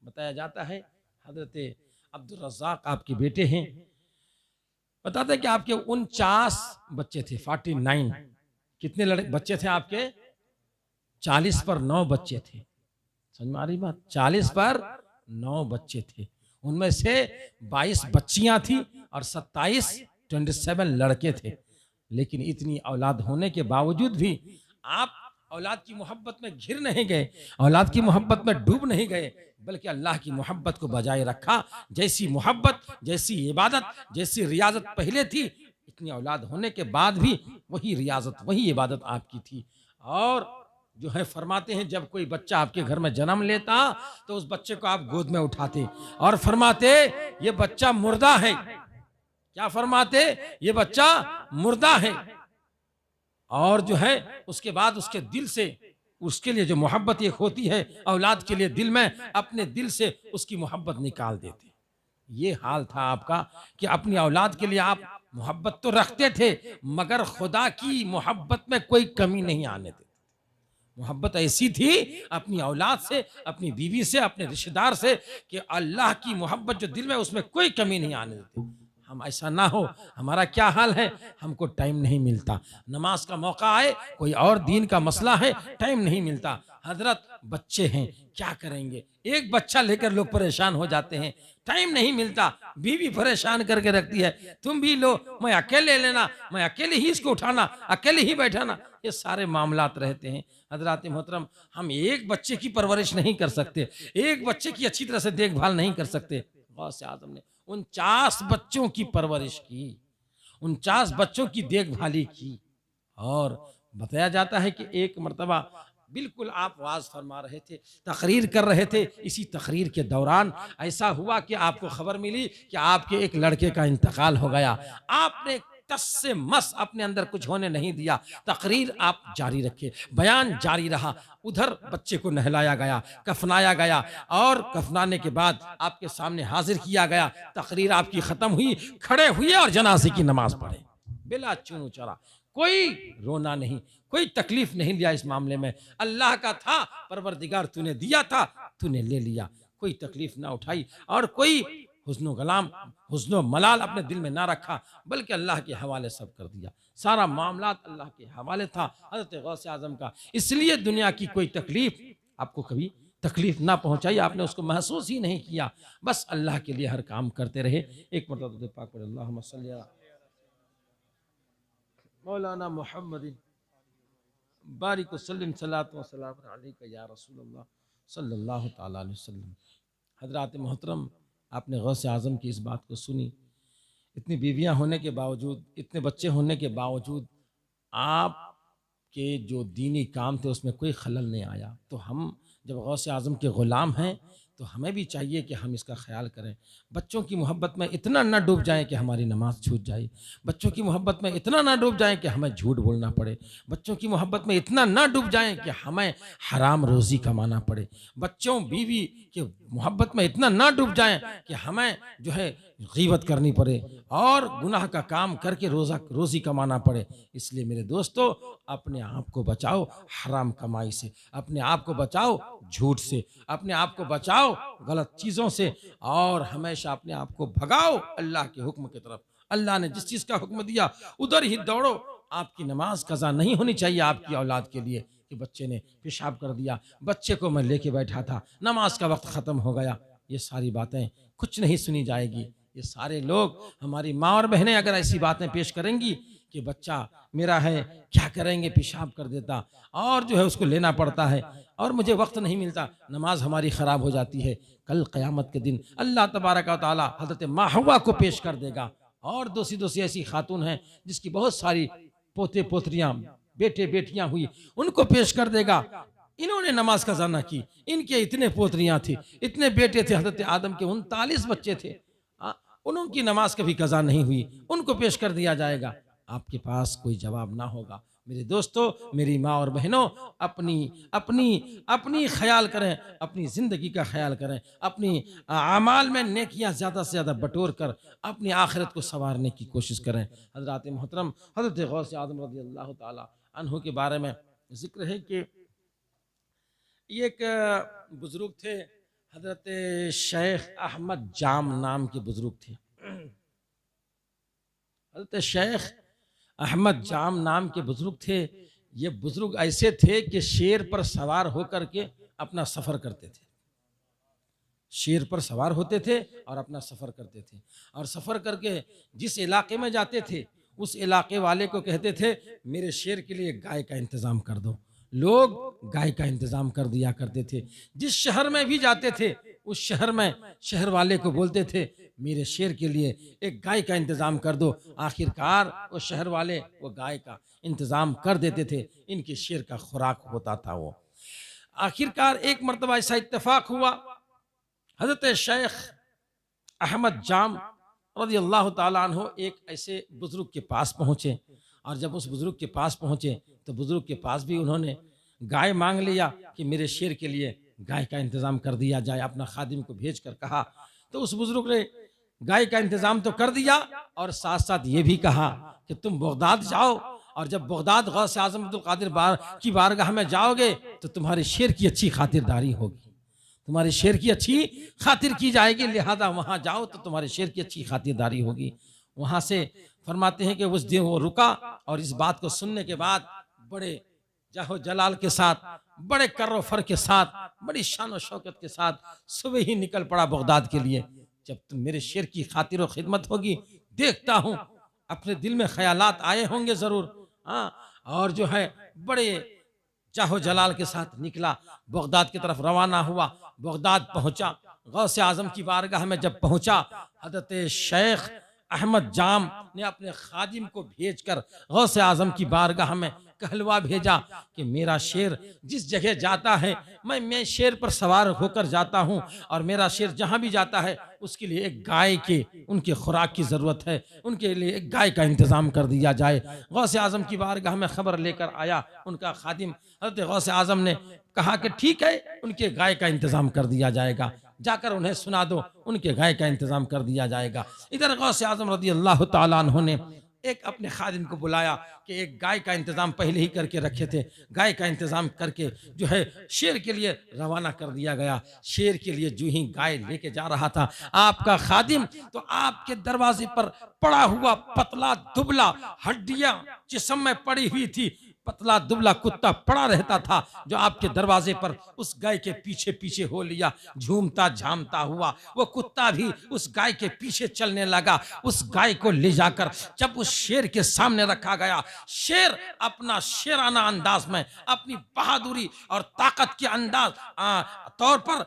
बताया जाता है हजरत अब्दुल रज़्ज़ाक आपके बेटे हैं, बताते हैं कि आपके 49 बच्चे थे, 49। कितने बच्चे थे आपके? 40 पर 9 बच्चे थे। समझ में आ रही बात? 40 पर 9 बच्चे थे। उनमें से 22 बच्चियां थी और 27 लड़के थे। लेकिन इतनी औलाद होने के बावजूद भी आप औलाद की मोहब्बत में घिर नहीं गए, औलाद की मोहब्बत में डूब नहीं गए, बल्कि अल्लाह की मोहब्बत को बजाय रखा। जैसी मोहब्बत, जैसी इबादत, जैसी रियाजत पहले थी, इतनी औलाद होने के बाद भी वही रियाजत, वही इबादत आपकी थी। और जो है फरमाते हैं, जब कोई बच्चा आपके घर में जन्म लेता तो उस बच्चे को आप गोद में उठाते और फरमाते ये बच्चा मुर्दा है। क्या फरमाते? ये बच्चा मुर्दा है। और जो है उसके बाद उसके दिल से, उसके लिए जो मोहब्बत एक होती है औलाद के लिए, दिल में अपने दिल से उसकी मोहब्बत निकाल देते। ये हाल था आपका कि अपनी औलाद के लिए आप मोहब्बत तो रखते थे, मगर खुदा की मोहब्बत में कोई कमी नहीं आने देते। मोहब्बत ऐसी थी अपनी औलाद से, अपनी बीवी से, अपने रिश्तेदार से, कि अल्लाह की मोहब्बत जो दिल में, उसमें कोई कमी नहीं आने देते। हम ऐसा ना हो। हमारा क्या हाल है? हमको टाइम नहीं मिलता, नमाज का मौका आए, कोई और दीन का मसला है, टाइम नहीं मिलता। हजरत बच्चे हैं, क्या करेंगे? एक बच्चा लेकर लोग परेशान हो जाते हैं, टाइम नहीं मिलता, बीवी परेशान करके रखती है, तुम भी लो, मैं अकेले लेना, मैं अकेले ही इसको उठाना, अकेले ही बैठाना, ये सारे मामलात रहते हैं। हजरात मोहतरम, हम एक बच्चे की परवरिश नहीं कर सकते, एक बच्चे की अच्छी तरह से देखभाल नहीं कर सकते। गौसे आज़म ने 49 बच्चों की परवरिश की, 49 बच्चों की देखभाली की। और बताया जाता है कि एक मर्तबा बिल्कुल आप वाज फरमा रहे थे, तकरीर कर रहे थे, इसी तकरीर के दौरान ऐसा हुआ कि आपको खबर मिली कि आपके एक लड़के का इंतकाल हो गया। आपने टस से मस अपने अंदर कुछ होने नहीं दिया, तकरीर आप जारी रखे, बयान जारी रहा। उधर बच्चे को नहलाया गया, कफनाया गया और कफनाने के बाद आपके सामने हाजिर किया गया। तकरीर आपकी खत्म हुई, खड़े हुए और जनाजे की नमाज पढ़े बिला चूनू चरा, कोई रोना नहीं, कोई तकलीफ नहीं लिया इस मामले में। अल्लाह का था, परवरदिगार तूने दिया था, तूने ले लिया, कोई तकलीफ ना उठाई और कोई हुस्नो गलाम, हुस्नो मलाल अपने दिल में ना रखा, बल्कि अल्लाह के हवाले सब कर दिया। सारा मामलात अल्लाह के हवाले था हज़रत गौसे आज़म का। इसलिए दुनिया की कोई तकलीफ आपको कभी तकलीफ ना पहुंचाई, आपने उसको महसूस ही नहीं किया, बस अल्लाह के लिए हर काम करते रहे। एक मरतबा पाक पढ़े, अल्लाहुम्मा सल्ली अला मौलाना मुहम्मदिन बारिक वसल्लिम सलातो व सलाम अलैका या रसूलल्लाह सल्लल्लाहु तआला अलैहि वसल्लम। हज़रात मोहतरम, आपने गौसे आज़म की इस बात को सुनी, इतनी बीवियां होने के बावजूद, इतने बच्चे होने के बावजूद आपके जो दीनी काम थे उसमें कोई खलल नहीं आया। तो हम जब गौसे आज़म के ग़ुलाम हैं तो हमें भी चाहिए कि हम इसका ख्याल करें। बच्चों की मोहब्बत में इतना ना डूब जाएं कि हमारी नमाज छूट जाए। बच्चों की मोहब्बत में इतना ना डूब जाएं कि हमें झूठ बोलना पड़े। बच्चों की मोहब्बत में इतना ना डूब जाएं कि हमें हराम रोज़ी कमाना पड़े। बच्चों बीवी की मोहब्बत में इतना ना डूब जाएं कि हमें जो है गीबत करनी पड़े और गुनाह का काम करके रोज़ी कमाना पड़े। इसलिए मेरे दोस्तों, अपने आप को बचाओ हराम कमाई से, अपने आप को बचाओ झूठ से, अपने आप को बचाओ गलत चीज़ों से और हमेशा अपने आप को भगाओ अल्लाह के हुक्म की तरफ। अल्लाह ने जिस चीज़ का हुक्म दिया उधर ही दौड़ो। आपकी नमाज कज़ा नहीं होनी चाहिए आपकी औलाद के लिए कि बच्चे ने पेशाब कर दिया, बच्चे को मैं लेके बैठा था, नमाज का वक्त ख़त्म हो गया। ये सारी बातें कुछ नहीं सुनी जाएगी। ये सारे लोग, हमारी माँ और बहनें अगर ऐसी बातें पेश करेंगी कि बच्चा मेरा है, क्या करेंगे, पेशाब कर देता और जो है उसको लेना पड़ता है और मुझे वक्त नहीं मिलता, नमाज हमारी ख़राब हो जाती है। कल क़यामत के दिन अल्लाह तबारक व तआला हज़रत माँ हव्वा को पेश कर देगा और दूसरी दूसरी ऐसी खातून हैं जिसकी बहुत सारी पोते पोतरियाँ बेटे बेटियाँ हुई, उनको पेश कर देगा। इन्होंने नमाज कज़ा ना की, इनके इतने पोतरियाँ थी, इतने बेटे थे, हज़रत आदम के 39 बच्चे थे, उनकी नमाज कभी कज़ा नहीं हुई, उनको पेश कर दिया जाएगा। आपके पास कोई जवाब ना होगा। मेरे दोस्तों, मेरी माँ और बहनों, अपनी अपनी अपनी ख्याल करें, अपनी ज़िंदगी का ख्याल करें, अपनी आमाल में नेकियां ज़्यादा से ज़्यादा बटोर कर अपनी आखिरत को संवारने की कोशिश करें। हज़रात मोहतरम हज़रत गौस आज़म रज़ी अल्लाह ताला अन्हु के बारे में ज़िक्र है कि ये एक बुज़ुर्ग थे, हज़रत शेख अहमद जाम नाम के बुज़ुर्ग थे। हज़रत शेख अहमद जाम नाम के बुज़ुर्ग थे। ये बुज़ुर्ग ऐसे थे कि शेर पर सवार होकर के अपना सफ़र करते थे। शेर पर सवार होते थे और अपना सफ़र करते थे और सफ़र करके जिस इलाके में जाते थे उस इलाके वाले को कहते थे मेरे शेर के लिए गाय का इंतज़ाम कर दो। लोग गाय का इंतज़ाम कर दिया करते थे। जिस शहर में भी जाते थे उस शहर में शहर वाले को बोलते थे मेरे शेर के लिए एक गाय का इंतज़ाम कर दो। आखिरकार वो शहर वाले वो गाय का इंतज़ाम कर देते थे। इनके शेर का खुराक होता था वो। आखिरकार एक मरतबा ऐसा इत्तेफाक हुआ, हज़रत शेख अहमद जाम रज़ी अल्लाह ताला अन्हु एक ऐसे बुज़ुर्ग के पास पहुँचे और जब उस बुज़ुर्ग के पास पहुँचे तो बुज़ुर्ग के पास भी उन्होंने गाय मांग लिया कि मेरे शेर के लिए गाय का इंतज़ाम कर दिया जाए। अपना खादिम को भेज कर कहा तो उस बुज़ुर्ग ने गाय का इंतज़ाम तो कर दिया और साथ साथ ये भी कहा कि तुम बगदाद जाओ और जब बगदाद गौस आज़म अब्दुल कादिर की बारगाह में जाओगे तो तुम्हारे शेर की अच्छी खातिरदारी होगी, तुम्हारे शेर की अच्छी खातिर की जाएगी, लिहाजा वहाँ जाओ तो तुम्हारे शेर की अच्छी खातिरदारी होगी। वहाँ से फरमाते हैं कि उस दिन वो रुका और इस बात को सुनने के बाद बड़े जाहो जलाल के साथ, बड़े कर्रो फर के साथ, बड़ी शान और शौकत के साथ सुबह ही निकल पड़ा बगदाद के लिए। जब तुम मेरे शेर की खातिर और खिदमत होगी, देखता हूँ अपने दिल में ख्यालात आए होंगे ज़रूर। हाँ, और जो है बड़े जाहो जलाल के साथ निकला, बगदाद की तरफ रवाना हुआ। बगदाद पहुंचा, गौसे आजम की बारगाह में जब पहुंचा, हज़रत शेख अहमद जाम ने अपने खादिम को भेजकर गौसे आजम की बारगाह में कहलवा भेजा कि मेरा शेर जिस जगह जाता है मैं शेर पर सवार होकर जाता हूँ और मेरा शेर जहाँ भी जाता है उसके लिए एक गाय के उनके खुराक की ज़रूरत है, उनके लिए एक गाय का इंतज़ाम कर दिया जाए। गौसे आज़म की बारगाह में खबर लेकर आया उनका खादिम। हज़रत गौसे आज़म ने कहा कि ठीक है, उनके गाय का इंतज़ाम कर दिया जाएगा, जाकर उन्हें सुना दो, उनके गाय का इंतज़ाम कर दिया जाएगा। इधर गौसे आज़म रज़ी अल्लाह ताला अन्हु ने एक अपने खादिम को बुलाया कि एक गाय का इंतज़ाम पहले ही करके रखे थे, गाय का इंतज़ाम करके जो है शेर के लिए रवाना कर दिया गया। शेर के लिए जो ही गाय लेके जा रहा था आपका खादिम, तो आपके दरवाजे पर पड़ा हुआ पतला दुबला हड्डियां जिस्म में पड़ी हुई थी, पतला दुबला कुत्ता पड़ा रहता था जो आपके दरवाजे पर उस गाय के पीछे पीछे हो लिया, झूमता झामता हुआ वो कुत्ता भी उस गाय के पीछे चलने लगा। उस गाय को ले जाकर जब उस शेर के सामने रखा गया, शेर अपना शेराना अंदाज में, अपनी बहादुरी और ताकत के अंदाज तौर पर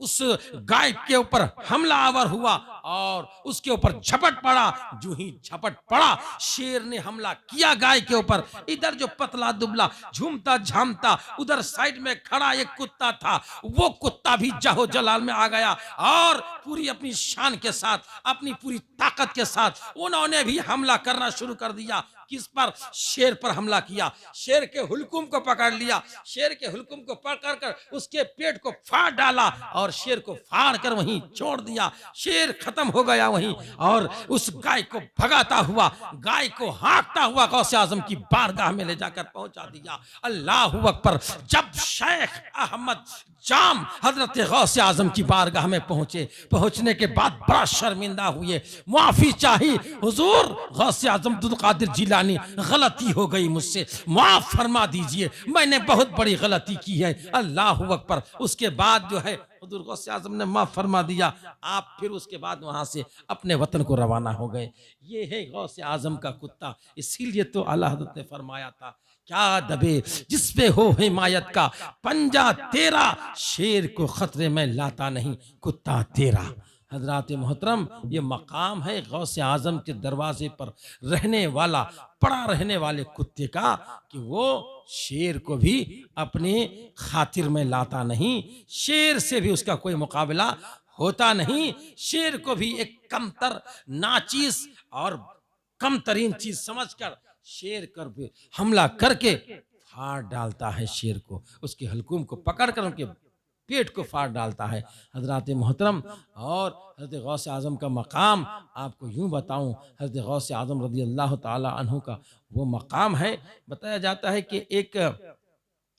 उस गाय के ऊपर हमला आवर हुआ और उसके ऊपर झपट पड़ा। जो ही झपट पड़ा, शेर ने हमला किया गाय के ऊपर। इधर जो पतला दुबला झूमता झामता उधर साइड में खड़ा एक कुत्ता था, वो कुत्ता भी जाहो जलाल में आ गया और पूरी अपनी शान के साथ, अपनी पूरी ताकत के साथ उन्होंने भी हमला करना शुरू कर दिया। किस पर? शेर पर हमला किया। शेर के हुलकुम को पकड़ लिया, शेर के हुलकुम को पकड़ कर उसके पेट को फाड़ डाला और शेर को फाड़ कर वहीं छोड़ दिया। शेर खत्म हो गया वहीं और उस गाय को भगाता हुआ, गाय को हाँकता हुआ गौसे आजम की बारगाह में ले जाकर पहुंचा दिया। अल्लाह अकबर। जब शेख अहमद जाम हजरत गौसे आजम की बारगाह में पहुंचे, पहुंचने के बाद बड़ा शर्मिंदा हुए, माफी चाही, हुजूर गौसे आजम अब्दुल कादिर जिलानी गलती हो गई मुझसे, माफ फरमा दीजिए, मैंने बहुत बड़ी गलती की है। अल्लाह अकबर। उसके बाद जो है हुजूर गौसे आजम ने माफ फरमा दिया। आप फिर उसके बाद वहां से अपने वतन को रवाना हो गए। ये है गौसे आजम का कुत्ता। इसीलिए तो आला हज़रत ने फरमाया था, क्या दबे जिसपे हो हिमायत का पंजा तेरा, शेर को खतरे में लाता नहीं कुत्ता तेरा। हजरात मोहतरम, ये मकाम है गौसे आजम के दरवाजे पर रहने वाला, पड़ा रहने वाले कुत्ते का, कि वो शेर को भी अपने खातिर में लाता नहीं, शेर से भी उसका कोई मुकाबला होता नहीं। शेर को भी एक कमतर नाचीज और कम तरीन चीज समझकर शेर कर पे हमला करके फाड़ डालता है शेर को, उसके हलकुम को पकड़कर उनके पेट को फाड़ डालता है। हजरात मोहतरम, और हज़रत गौसे आज़म का मकाम आपको यूं बताऊं, हज़रत गौसे आज़म रज़ी अल्लाह ताला अन्हु का वो मकाम है। बताया जाता है कि एक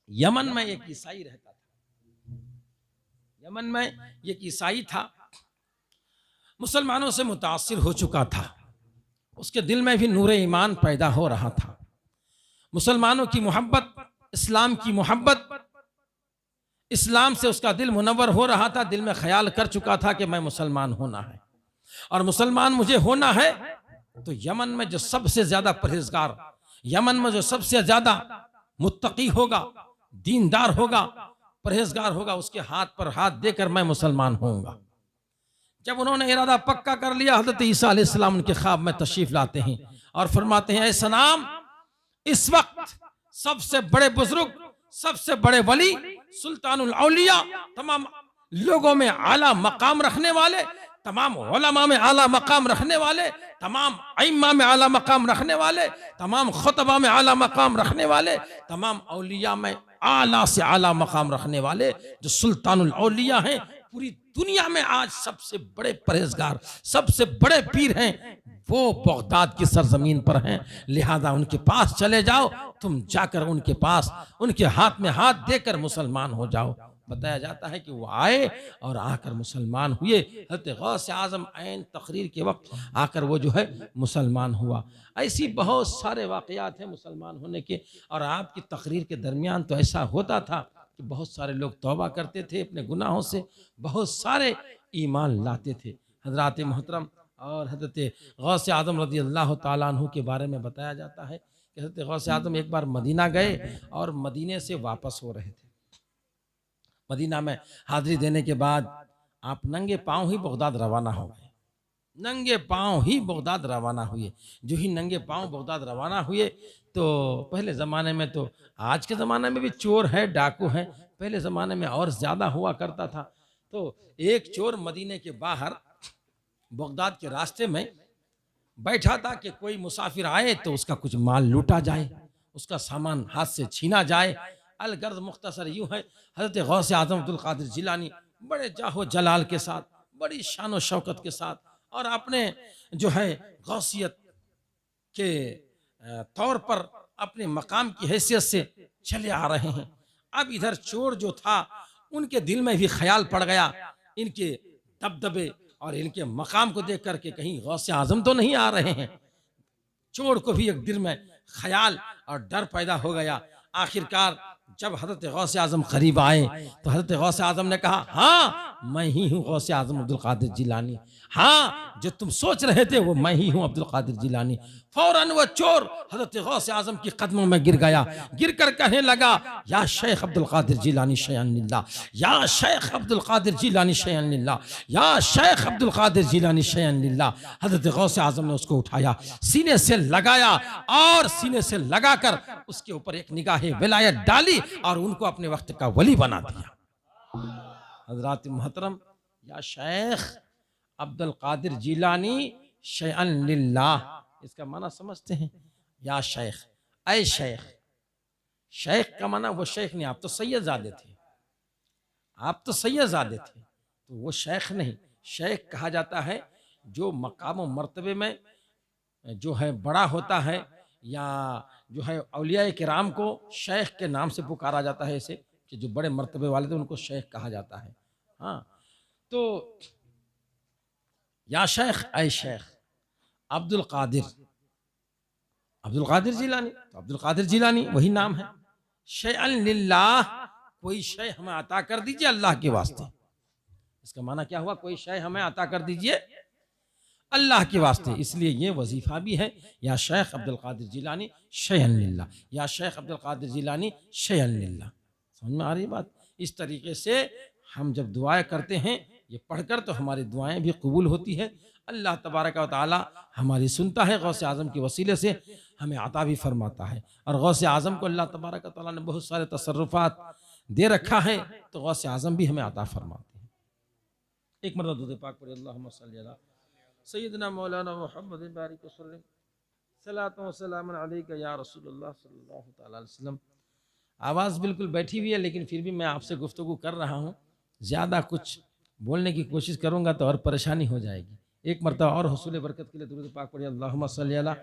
यमन में एक ईसाई रहता था। यमन में एक ईसाई था, मुसलमानों से मुतासिर हो चुका था, उसके दिल में भी नूर ईमान पैदा हो रहा था। मुसलमानों की मोहब्बत, इस्लाम की मोहब्बत, इस्लाम से उसका दिल मुनव्वर हो रहा था। दिल में ख्याल कर चुका था कि मैं मुसलमान होना है और मुसलमान मुझे होना है। तो यमन में जो सबसे ज्यादा परहेजगार, यमन में जो सबसे ज्यादा मुत्तकी होगा, दीनदार होगा, परहेजगार होगा, उसके हाथ पर हाथ देकर मैं मुसलमान होऊंगा। जब उन्होंने इरादा पक्का कर लिया, हज़रत ईसा अलैहिस्सलाम उनके ख्वाब में तशरीफ लाते हैं और फरमाते हैं, ऐ सनाम, इस वक्त सबसे बड़े बुजुर्ग, सबसे बड़े वली, सुल्तानुल औलिया, तमाम लोगों में आला मकाम रखने वाले, तमाम उलमा में आला मकाम रखने वाले, तमाम अइम्मा में आला मकाम रखने वाले, तमाम खुतबा में आला मकाम रखने वाले, तमाम औलिया में आला से आला मकाम रखने वाले जो सुल्तानुल औलिया हैं, पूरी दुनिया में आज सबसे बड़े परहेजगार, सबसे बड़े पीर हैं, वो बगदाद की सरजमीन पर हैं। लिहाजा उनके पास चले जाओ, तुम जाकर उनके पास, उनके हाथ में हाथ देकर मुसलमान हो जाओ। बताया जाता है कि वो आए और आकर मुसलमान हुए। हज़रत गौसे आज़म ऐन तकरीर के वक्त आकर वो जो है मुसलमान हुआ। ऐसी बहुत सारे वाक़यात हैं मुसलमान होने के। और आपकी तकरीर के दरमियान तो ऐसा होता था कि बहुत सारे लोग तौबा करते थे अपने गुनाहों से, बहुत सारे ईमान लाते थे। हज़रात मोहतरम, और हज़रत गौसे आज़म रज़ी अल्लाह ताला अन्हु के बारे में बताया जाता है कि हज़रत गौसे आज़म एक बार मदीना गए और मदीने से वापस हो रहे थे। मदीना में हाजिरी देने के बाद आप नंगे पांव ही बगदाद रवाना हो गए। नंगे पांव ही बगदाद रवाना हुए। जो ही नंगे पांव बगदाद रवाना हुए तो पहले ज़माने में, तो आज के ज़माने में भी चोर है, डाकू है, पहले ज़माने में और ज़्यादा हुआ करता था। तो एक चोर मदीने के बाहर बगदाद के रास्ते में बैठा था कि कोई मुसाफिर आए तो उसका कुछ माल लूटा जाए, उसका सामान हाथ से छीना जाए। अलगर्ज मुख्तसर यूँ है, हज़रत गौसे आज़म अब्दुल कादिर जिलानी बड़े जाहो जलाल के साथ, बड़ी शान व शौकत के साथ और अपने जो है गौसियत के तौर पर अपने मकाम की हैसियत से चले आ रहे हैं। अब इधर चोर जो था उनके दिल में भी ख्याल पड़ गया इनके दबदबे और इनके मकाम को देख करके कहीं गौसे आज़म तो नहीं आ रहे हैं। चोर को भी एक दिल में ख्याल और डर पैदा हो गया। आखिरकार जब हज़रत गौसे आज़म करीब आए तो हज़रत गौसे आज़म ने कहा, हाँ मैं ही हूँ गौसे आजम अब्दुल कादिर जिलानी, हाँ जो तुम सोच रहे थे वो मैं ही हूँ अब्दुल कादिर जिलानी। फौरन वो चोर हजरत गौसे आजम के कदमों में गिर गया, गिर कर कहने लगा या शेख अब्दुल कादिर जिलानी शयअन लिल्लाह, या शेख अब्दुल कादिर जिलानी शयअन लिल्लाह, या शेख अब्दुल कादिर जिलानी शयअन लिल्लाह। हजरत गौसे आजम ने उसको उठाया, सीने से लगाया और सीने से लगाकर उसके ऊपर एक निगाह विलायत डाली और उनको अपने वक्त का वली बना दिया। हजरात मोहतरम, या शेख अब्दुल कादिर जिलानी शयअन लिल्लाह, इसका माना समझते हैं? या शेख, ऐ शेख। शेख का माना वो शेख नहीं, आप तो सैयदजादे थे, आप तो सैयदजादे थे, तो वो शेख नहीं। शेख कहा जाता है जो मकाम व मर्तबे में जो है बड़ा होता है, या जो है औलिया किराम को शेख के नाम से पुकारा जाता है, ऐसे कि जो बड़े मर्तबे वाले थे उनको शेख कहा जाता है। हाँ, तो या शेख, ऐ शेख अब्दुल कादिर, अब्दुल कादिर जिलानी, तो अब्दुल कादिर जिलानी वही नाम है। शयअन लिल्लाह, कोई शय हमें अता कर दीजिए अल्लाह के वास्ते। इसका माना क्या हुआ? कोई शय हमें अता कर दीजिए अल्लाह के वास्ते। इसलिए ये वजीफा भी है, या शेख अब्दुल कादिर जिलानी शयअन लिल्लाह, या शेख अब्दुल कादिर जिलानी शयअन लिल्लाह। समझ में आ रही बात? इस तरीके से हम जब दुआएं करते हैं, ये पढ़कर तो हमारी दुआएं भी कबूल होती है। अल्लाह तबारक व तआला हमारी सुनता है, गौसे आज़म के वसीले से हमें अता भी फरमाता है। और गौसे आज़म को अल्लाह तबारक व तआला ने बहुत सारे तसर्रुफात दे रखा है, तो गौसे आज़म भी हमें अता फरमाते हैं। एक मरतबा दुरूद पाक पढ़िए, अल्लाहुम्मा सल्ली अला सय्यिदना मौलाना मुहम्मद बारिक वसल्लम, सलातो व सलामुन अलैका या रसूलुल्लाह सल्लल्लाहु तआला अलैहि वसल्लम। आवाज़ बिल्कुल बैठी हुई है, लेकिन फिर भी मैं आपसे गुफ्तगू कर रहा हूँ। ज़्यादा कुछ बोलने की कोशिश करूँगा तो और परेशानी हो जाएगी। एक मरतबा और हुसूल बरकत के लिए दुरूद पाक पढ़िए, अल्लाहुम्मा सल्ली अला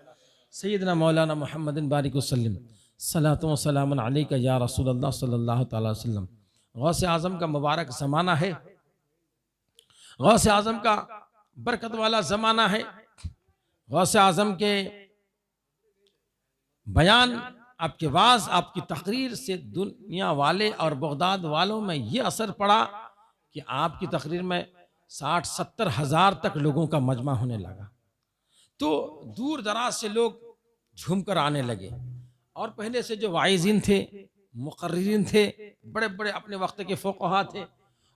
सय्यिदना मौलाना मुहम्मद बारिक वसल्लम, सलातो व सलामुन अलैका या रसूलुल्लाह सल्लल्लाहु तआला अलैहि वसल्लम। गौसे आज़म का मुबारक ज़माना है, गौसे आज़म का बरकत वाला ज़माना है। गौसे आज़म के बयान, आपके वाज, आपकी तकरीर से दुनिया वाले और बगदाद वालों में ये असर पड़ा कि आपकी तकरीर में 60-70 हज़ार तक लोगों का मजमा होने लगा। तो दूर दराज से लोग झूम कर आने लगे। और पहले से जो वाइज़ीन थे, मुक़र्रिरीन थे, बड़े बड़े अपने वक्त के फ़ुक़हा थे,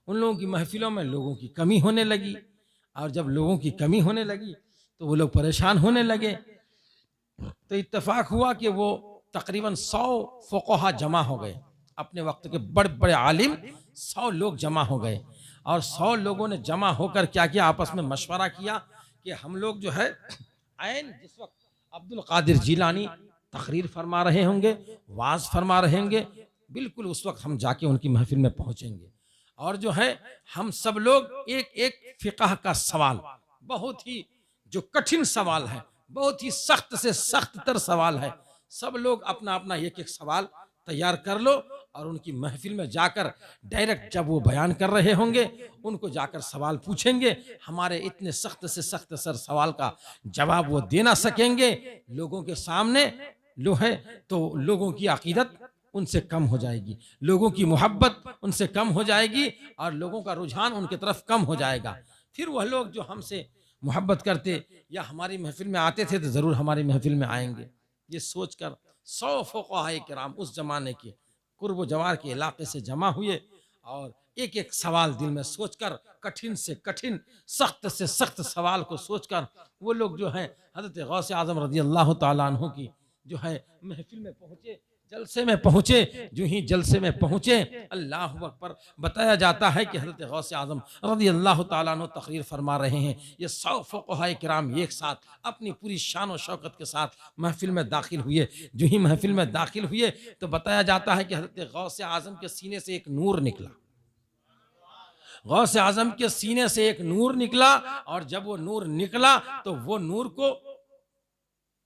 उन लोगों की महफ़िलों में लोगों की कमी होने लगी। और जब लोगों की कमी होने लगी तो वो लोग परेशान होने लगे। तो इत्तेफाक हुआ कि वो तकरीबन 100 फ़ुक़हा जमा हो गए, अपने वक्त के बड़े बड़े आलिम 100 लोग जमा हो गए। और 100 लोगों ने जमा होकर क्या किया, आपस में मशवरा किया कि हम लोग जो है ऐन जिस वक्त अब्दुल कादिर जिलानी तकरीर फरमा रहे होंगे, वाज फरमा रहे होंगे, बिल्कुल उस वक्त हम जाके उनकी महफिल में पहुंचेंगे। और जो है हम सब लोग एक एक फ़िक़ह का सवाल, बहुत ही जो कठिन सवाल है, बहुत ही सख्त से सख्त तर सवाल है, सब लोग अपना अपना एक एक सवाल तैयार कर लो और उनकी महफिल में जाकर डायरेक्ट जब वो बयान कर रहे होंगे उनको जाकर सवाल पूछेंगे। हमारे इतने सख्त से सख्त सर सवाल का जवाब वो दे ना सकेंगे लोगों के सामने, लो है तो लोगों की अकीदत उनसे कम हो जाएगी, लोगों की मोहब्बत उनसे कम हो जाएगी और लोगों का रुझान उनकी तरफ कम हो जाएगा। फिर वह लोग जो हमसे मोहब्बत करते या हमारी महफिल में आते थे तो ज़रूर हमारी महफिल में आएंगे। ये सोचकर 100 फ़ुक़हा किराम उस ज़माने के कुर्ब जवार के इलाके से जमा हुए और एक एक सवाल दिल में सोचकर, कठिन से कठिन, सख्त से सख्त सवाल को सोचकर वो लोग जो है हज़रत गौसे आज़म रज़ी अल्लाह तआला अन्हु की जो है महफिल में पहुँचे, जलसे में पहुँचे। जो ही जलसे में पहुँचे, अल्लाह अकबर, बताया जाता है कि हज़रत गौसे आज़म रज़ी अल्लाह तआला अन्हु तकरीर फरमा रहे हैं। ये 100 फ़ुक़हा किराम एक साथ अपनी पूरी शान और शौकत के साथ महफिल में दाखिल हुए। जो ही महफिल में दाखिल हुए तो बताया जाता है कि हज़रत गौसे आज़म के सीने से एक नूर निकला, गौसे आज़म के सीने से एक नूर निकला। और जब वो नूर निकला तो वो नूर को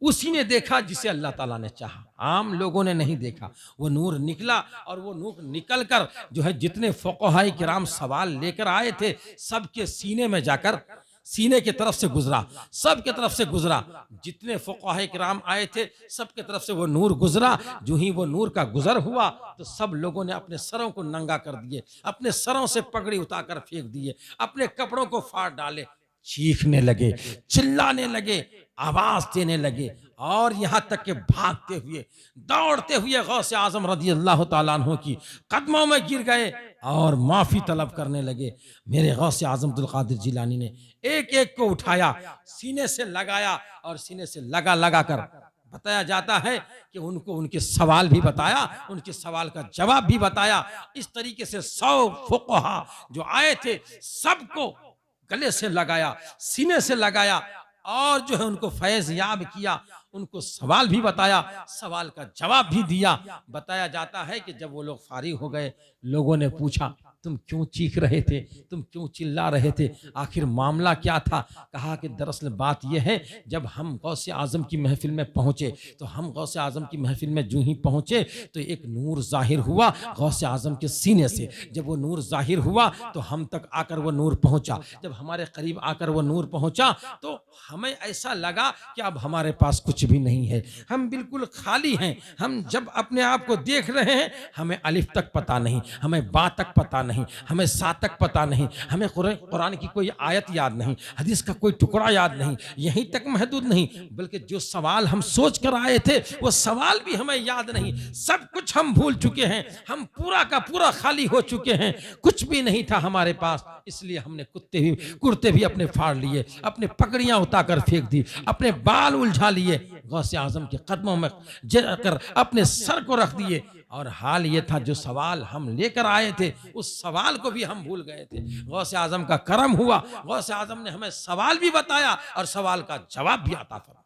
उसी ने देखा जिसे अल्लाह ताला ने चाहा, आम लोगों ने नहीं देखा। वो नूर निकला और वो नूर निकल कर जो है जितने फ़ुक़हा किराम सवाल लेकर आए थे सबके सीने में जाकर सीने की तरफ से गुजरा, सब की तरफ से गुजरा। जितने फुक़हा किराम आए थे सब की तरफ से वो नूर गुजरा। जो ही वो नूर का गुजर हुआ तो सब लोगों ने अपने सरों को नंगा कर दिए, अपने सरों से पगड़ी उतार फेंक दिए, अपने कपड़ों को फाड़ डाले, चीखने लगे, चिल्लाने लगे, आवाज देने लगे और यहां तक के भागते हुए दौड़ते हुए गौसे आजम रज़ी अल्लाह तआला अन्हु की कदमों में गिर गए और माफी तलब करने लगे। मेरे गौसे आजम अब्दुल कादिर जिलानी ने एक एक को उठाया, सीने से लगाया और सीने से लगा लगा कर बताया जाता है कि उनको उनके सवाल भी बताया, उनके सवाल का जवाब भी बताया। इस तरीके से 100 फुक़हा जो आए थे सबको गले से लगाया, सीने से लगाया और जो है उनको फैज याब किया, उनको सवाल भी बताया, सवाल का जवाब भी दिया। बताया जाता है कि जब वो लोग फारिग हो गए, लोगों ने पूछा तुम क्यों चीख रहे थे, तुम क्यों चिल्ला रहे थे, आखिर मामला क्या था? कहा कि दरअसल बात यह है, जब हम गौसे आजम की महफिल में पहुंचे तो हम गौसे आजम की महफिल में जो ही पहुंचे तो एक नूर जाहिर हुआ गौसे आजम के सीने से। जब वो नूर जाहिर हुआ तो हम तक आकर वो नूर पहुंचा। जब हमारे करीब आकर वो नूर पहुंचा तो हमें ऐसा लगा कि अब हमारे पास कुछ भी नहीं है, हम बिल्कुल खाली हैं। हम जब अपने आप को देख रहे हैं हमें अलिफ तक पता नहीं, हमें बा तक पता नहीं, हमें सा तक पता नहीं, हमें कुरान की कोई आयत याद नहीं, हदीस का कोई टुकड़ा याद नहीं, यहीं तक महदूद नहीं, बल्कि जो सवाल हम सोच कर आए थे वो सवाल भी हमें याद नहीं। सब कुछ हम भूल चुके हैं, हम पूरा का पूरा खाली हो चुके हैं, कुछ भी नहीं था हमारे पास। इसलिए हमने कुर्ते भी अपने फाड़ लिए, अपने पगड़ियां उतार फेंक दी, अपने बाल उलझा लिए, गौसे आजम के कदमों में जाकर अपने सर को रख दिए। और हाल ये था जो सवाल हम लेकर आए थे उस सवाल को भी हम भूल गए थे। गौसे आजम का करम हुआ, गौसे आजम ने हमें सवाल भी बताया और सवाल का जवाब भी अता फरमाया।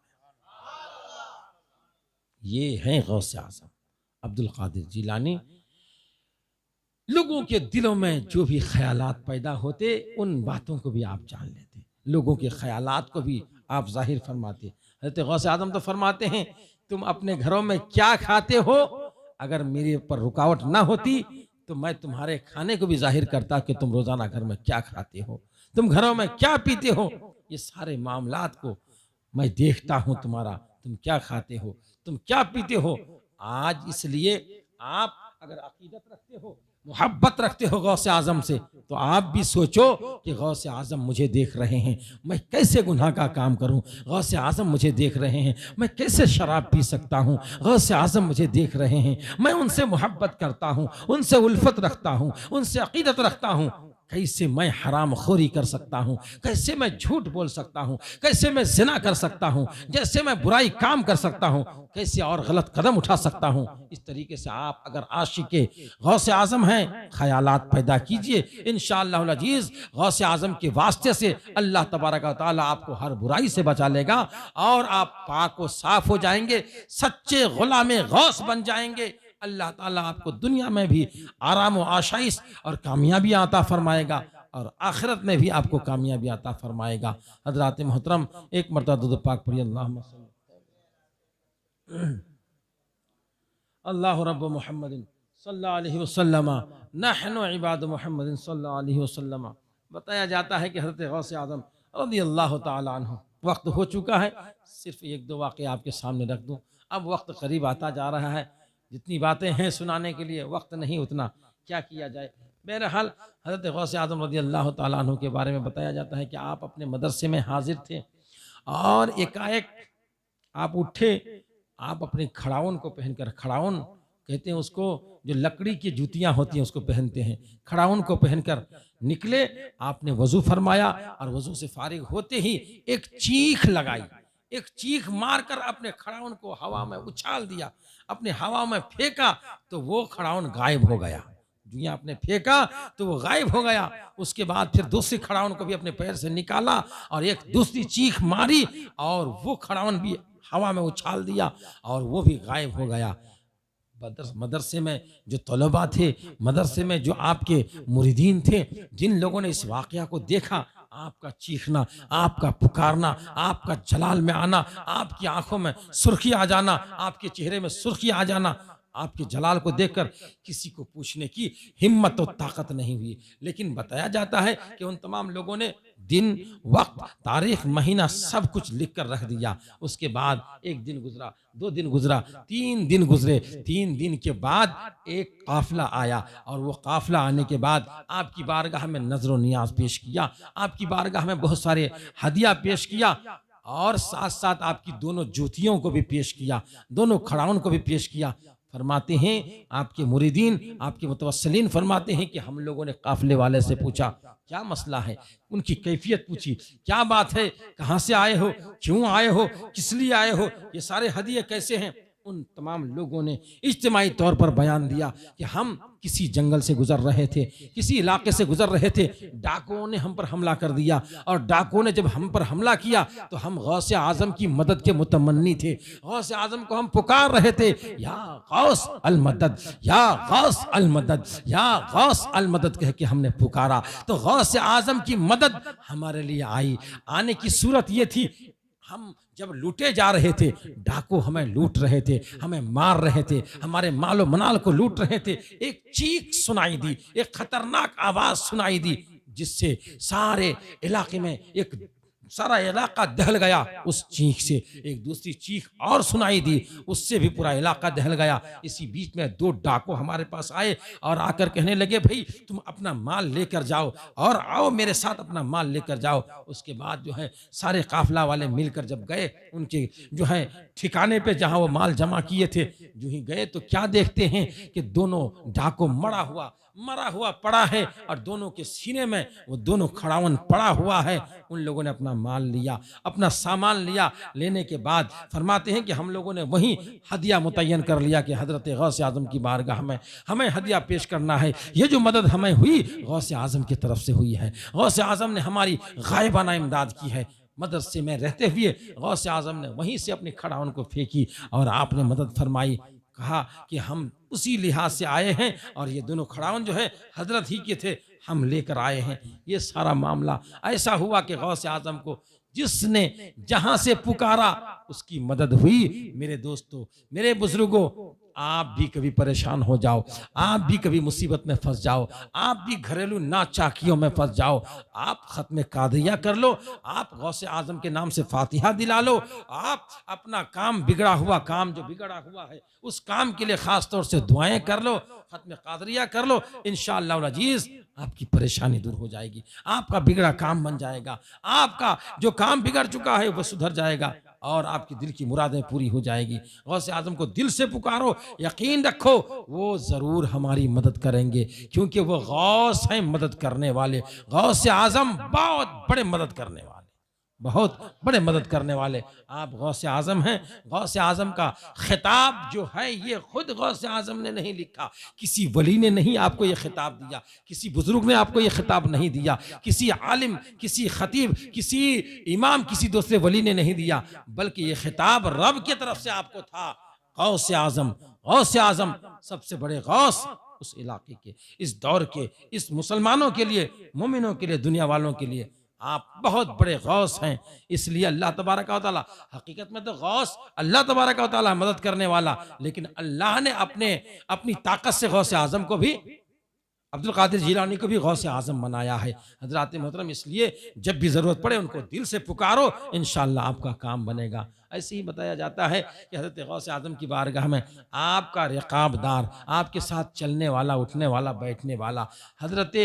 ये हैं गौसे आजम अब्दुल कादिर जिलानी। लोगों के दिलों में जो भी ख्यालात पैदा होते उन बातों को भी आप जान लेते, लोगों के ख्यालात को भी आप जाहिर फरमाते। हज़रत गौसे आजम तो फरमाते हैं तुम अपने घरों में क्या खाते हो, अगर मेरे ऊपर रुकावट ना होती तो मैं तुम्हारे खाने को भी जाहिर करता कि तुम रोजाना घर में क्या खाते हो, तुम घरों में क्या पीते हो, ये सारे मामलात को मैं देखता हूं। तुम्हारा तुम क्या खाते हो, तुम क्या पीते हो। आज इसलिए आप अगर अकीदत रखते हो, मोहब्बत रखते हो गौसे आजम से, तो आप भी सोचो कि गौसे आजम मुझे देख रहे हैं, मैं कैसे गुनाह का काम करूं। गौसे आजम मुझे देख रहे हैं, मैं कैसे शराब पी सकता हूं। गौसे आजम मुझे देख रहे हैं, मैं उनसे मोहब्बत करता हूं, उनसे उल्फत रखता हूं, उनसे अकीदत रखता हूं। कैसे मैं हराम खोरी कर सकता हूँ, कैसे मैं झूठ बोल सकता हूँ, कैसे मैं जिना कर सकता हूँ, जैसे मैं बुराई काम कर सकता हूँ, कैसे और गलत कदम उठा सकता हूँ। इस तरीके से आप अगर आशिके गौसे आजम हैं, ख्यालात पैदा कीजिए, इंशाअल्लाह अज़ीज़ गौसे आजम के वास्ते से अल्लाह तबारक व तआला आपको हर बुराई से बचा लेगा और आप पाक व साफ हो जाएंगे, सच्चे गुलामे गौस बन जाएंगे। अल्लाह ताला आपको दुनिया में भी आराम व आशाइश और कामयाबी अता फरमाएगा और आखिरत में भी आपको कामयाबी अता फरमाएगा। हज़रात मोहतरम एक मरतबा दुरूद पाक पढ़िए। अल्लाह रब्ब मुहम्मदिन सल्लल्लाहु अलैहि वसल्लम नहनु इबाद मुहम्मदिन सल्लल्लाहु अलैहि वसल्लम। बताया जाता है कि हज़रत गौसे आज़म रज़ियल्लाहु ताला अन्हु, वक्त हो चुका है, सिर्फ एक दो वाक़या आपके सामने रख दूँ। अब वक्त करीब आता जा रहा है, जितनी बातें हैं सुनाने के लिए वक्त नहीं, उतना क्या किया जाए। बहरहाल हज़रत गौसे आज़म रज़ियल्लाहु ताला अन्हु के बारे में बताया जाता है कि आप अपने मदरसे में हाजिर थे और एकाएक आप उठे, आप अपने खड़ाउन को पहनकर, खड़ाउन कहते हैं उसको जो लकड़ी की जूतियां होती हैं उसको पहनते हैं, खड़ाउन को पहनकर निकले। आपने वज़ू फरमाया और वज़ू से फारिग होते ही एक चीख लगाई, एक चीख मारकर अपने खड़ाउन को हवा में उछाल दिया, अपने हवा में फेंका तो वो खड़ाउन गायब हो गया। जो आपने फेंका तो वो गायब हो गया। उसके बाद फिर दूसरी खड़ाउन को भी अपने पैर से निकाला और एक दूसरी चीख मारी और वो खड़ाउन भी हवा में उछाल दिया और वो भी गायब हो गया। मदरसे में जो तलबा थे, मदरसे में जो आपके मुरीदीन थे, जिन लोगों ने इस वाक़या को देखा, आपका चीखना, आपका पुकारना, आपका जलाल में आना, आपकी आंखों में सुर्खी आ जाना, आपके चेहरे में सुर्खी आ जाना, आपके जलाल को देखकर किसी को पूछने की हिम्मत और ताकत नहीं हुई। लेकिन बताया जाता है कि उन तमाम लोगों ने दिन, वक्त, तारीख, महीना सब कुछ लिख कर रख दिया। उसके बाद एक दिन गुजरा, 2 दिन गुजरा, 3 दिन गुजरे। 3 दिन के बाद एक काफिला आया और वो काफिला आने के बाद आपकी बारगाह में नजर नियाज पेश किया, आपकी बारगाह में बहुत सारे हदिया पेश किया और साथ साथ आपकी दोनों जूतियों को भी पेश किया, दोनों खड़ाउन को भी पेश किया। फरमाते हैं आपके मुरीदीन, आपके मुतवस्सिलीन फरमाते हैं कि हम लोगों ने काफिले वाले से पूछा क्या मसला है, उनकी कैफियत पूछी, क्या बात है, कहाँ से आए हो, क्यों आए हो, किस लिए आए हो, ये सारे हदिये कैसे हैं। उन तमाम लोगों ने इज्तिमाई तौर पर बयान दिया कि हम किसी जंगल से गुजर रहे थे, किसी इलाके से गुजर रहे थे, डाकुओं ने हम पर हमला कर दिया और डाकुओं ने जब हम पर हमला किया तो हम गौसे आजम की मदद के मुतमन्नी थे, गौसे आजम को हम पुकार रहे थे, या गौस अल मदद, या गौस अल मदद, या गौस अल मदद कह के हमने पुकारा तो गौसे आजम की मदद हमारे लिए आई। आने की सूरत ये थी, हम जब लूटे जा रहे थे, डाकू हमें लूट रहे थे, हमें मार रहे थे, हमारे मालो मनाल को लूट रहे थे, एक चीख सुनाई दी, एक खतरनाक आवाज सुनाई दी जिससे सारे इलाके में एक सारा इलाका दहल गया। उस चीख से एक दूसरी चीख और सुनाई दी, उससे भी पूरा इलाका दहल गया। इसी बीच में 2 डाकू हमारे पास आए और आकर कहने लगे भाई तुम अपना माल लेकर जाओ और आओ मेरे साथ अपना माल लेकर जाओ। उसके बाद जो है सारे काफिला वाले मिलकर जब गए उनके जो है ठिकाने पे जहां वो माल जमा किए थे, जो ही गए तो क्या देखते हैं कि दोनों डाकू मरा हुआ पड़ा है और दोनों के सीने में वो दोनों खड़ावन पड़ा हुआ है। उन लोगों ने अपना माल लिया, अपना सामान लिया। लेने के बाद फरमाते हैं कि हम लोगों ने वहीं हदिया मुतय्यन कर लिया कि हजरत गौसे आजम की बारगाह में हमें हदिया पेश करना है। ये जो मदद हमें हुई गौसे आजम की तरफ से हुई है, गौसे आजम ने हमारी गायबाना इमदाद की है। मदरसे में रहते हुए गौसे आजम ने वहीं से अपनी खड़ावन को फेंकी और आपने मदद फरमाई। कहा कि हम उसी लिहाज से आए हैं और ये दोनों खड़ावन जो है हजरत ही के थे, हम लेकर आए हैं। ये सारा मामला ऐसा हुआ कि गौसे आजम को जिसने जहां से पुकारा उसकी मदद हुई। मेरे दोस्तों, मेरे बुजुर्गों, आप भी कभी परेशान हो जाओ, आप भी कभी मुसीबत में फंस जाओ, आप भी घरेलू नाचाकियों में फंस जाओ, आप खत्म कादिया कर लो, आप गौसे आजम के नाम से फातिहा दिला लो, आप अपना काम बिगड़ा हुआ काम जो बिगड़ा हुआ है उस काम के लिए खास तौर से दुआएं कर लो, खत्म कादिया कर लो। इंशाअल्लाह अजीज आपकी परेशानी दूर हो जाएगी, आपका बिगड़ा काम बन जाएगा, आपका जो काम बिगड़ चुका है वह सुधर जाएगा और आपकी दिल की मुरादें पूरी हो जाएगी। गौसे आजम को दिल से पुकारो, यकीन रखो वो जरूर हमारी मदद करेंगे क्योंकि वो गौस हैं मदद करने वाले। गौसे आजम बहुत बड़े मदद करने वाले, बहुत बड़े मदद करने वाले आप गौसे आजम हैं। गौसे आजम का खिताब जो है ये खुद गौसे आजम ने नहीं लिखा, किसी वली ने नहीं आपको ये खिताब दिया, किसी बुजुर्ग ने आपको ये खिताब नहीं दिया, किसी आलिम, किसी खतीब, किसी इमाम, किसी दूसरे वली ने नहीं दिया, बल्कि ये खिताब रब की तरफ से आपको था। गौसे आजम, गौसे आजम सबसे बड़े गौस उस इलाके के, इस दौर के, इस मुसलमानों के लिए, मोमिनों के लिए, दुनिया वालों के लिए आप बहुत बड़े गौस हैं। इसलिए अल्लाह तबारक व तआला, हकीकत में तो गौस अल्लाह तबारक व तआला मदद करने वाला, लेकिन अल्लाह ने अपनी ताकत से गौसे आजम को भी, अब्दुल कादिर जिलानी को भी गौसे आजम बनाया है। हजरात मोहतरम, इसलिए जब भी ज़रूरत पड़े उनको दिल से पुकारो, इंशाअल्लाह आपका काम बनेगा। ऐसे ही बताया जाता है कि हजरत गौसे आजम की बारगाह में आपका रिकाबदार, आपके साथ चलने वाला, उठने वाला, बैठने वाला, हजरत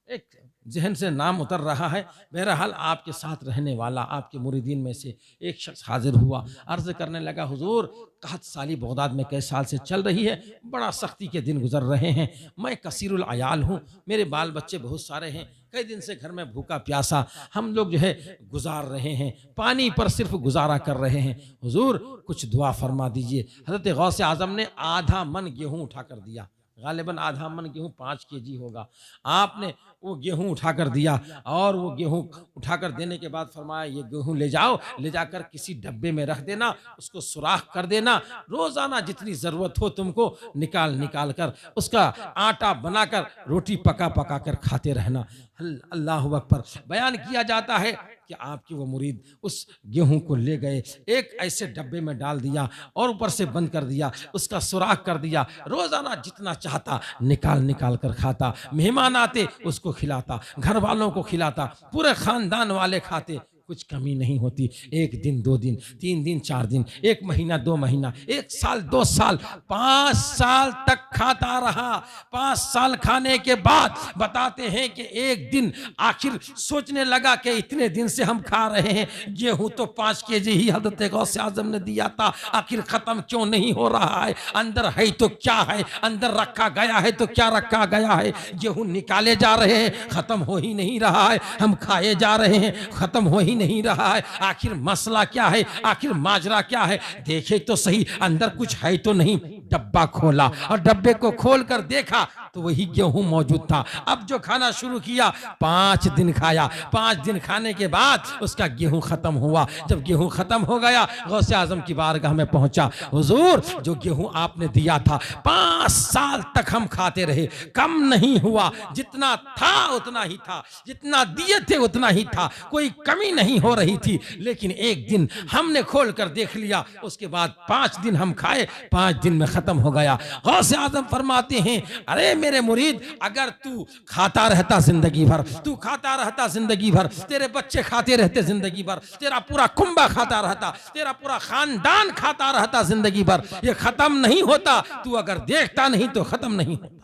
एक जहन से नाम उतर रहा है, बहरहाल आपके साथ रहने वाला, आपके मुरीदीन में से एक शख्स हाजिर हुआ, अर्ज करने लगा हुजूर कहत साली बगदाद में कई साल से चल रही है, बड़ा सख्ती के दिन गुजर रहे हैं, मैं कसीरुल अयाल हूँ, मेरे बाल बच्चे बहुत सारे हैं, कई दिन से घर में भूखा प्यासा हम लोग जो है गुजार रहे हैं, पानी पर सिर्फ गुजारा कर रहे हैं, हुजूर कुछ दुआ फरमा दीजिए। हजरत गौसे आजम ने आधा मन गेहूँ उठा कर दिया, गालिबन आधा मन गेहूँ 5 केजी होगा। आपने वो गेहूँ उठाकर दिया और वो गेहूँ उठाकर देने के बाद फरमाया ये गेहूँ ले जाओ, ले जाकर किसी डब्बे में रख देना, उसको सुराख कर देना, रोजाना जितनी ज़रूरत हो तुमको निकाल कर उसका आटा बनाकर रोटी पका कर खाते रहना। अल्लाहु अकबर। बयान किया जाता है कि आपके वो मुरीद उस गेहूं को ले गए, एक ऐसे डब्बे में डाल दिया और ऊपर से बंद कर दिया, उसका सुराख कर दिया। रोजाना जितना चाहता निकाल निकाल कर खाता, मेहमान आते उसको खिलाता, घर वालों को खिलाता, पूरे खानदान वाले खाते, कुछ कमी नहीं होती। एक दिन, 2 दिन, 3 दिन, 4 दिन, 1 महीना, 2 महीना, 1 साल, 2 साल, 5 साल तक खाता रहा। 5 साल खाने के बाद बताते हैं कि एक दिन आखिर सोचने लगा कि इतने दिन से हम खा रहे हैं, गेहूं तो 5 केजी ही हजरत गौसे आजम ने दिया था, आखिर खत्म क्यों नहीं हो रहा है? अंदर है तो क्या है, अंदर रखा गया है तो क्या रखा गया है? गेहूं निकाले जा रहे हैं, खत्म हो ही नहीं रहा है, हम खाए जा रहे हैं, खत्म हो ही नहीं रहा है। आखिर मसला क्या है, आखिर माजरा क्या है? देखे तो सही अंदर कुछ है तो नहीं। डब्बा खोला और डब्बे को खोलकर देखा तो वही गेहूं मौजूद था। अब जो खाना शुरू किया, 5 दिन खाया। 5 दिन खाने के बाद उसका गेहूं खत्म हुआ। जब गेहूं खत्म हो गया, गौसे आजम की बारगाह में पहुंचा। हुजूर, जो गेहूं आपने दिया था 5 साल तक हम खाते रहे, कम नहीं हुआ, जितना था उतना ही था, जितना दिए थे उतना ही था, कोई कमी नहीं हो रही थी। लेकिन एक दिन हमने खोल कर देख लिया, उसके बाद 5 दिन हम खाए, 5 दिन में खत्म हो गया। गौसे आजम फरमाते हैं, अरे मेरे मुरीद, अगर तू खाता रहता जिंदगी भर, तू खाता रहता जिंदगी भर, तेरे बच्चे खाते रहते जिंदगी भर, तेरा पूरा कुंबा खाता रहता, तेरा पूरा खानदान खाता रहता जिंदगी भर, ये खत्म नहीं होता। तू अगर देखता नहीं तो खत्म नहीं होता।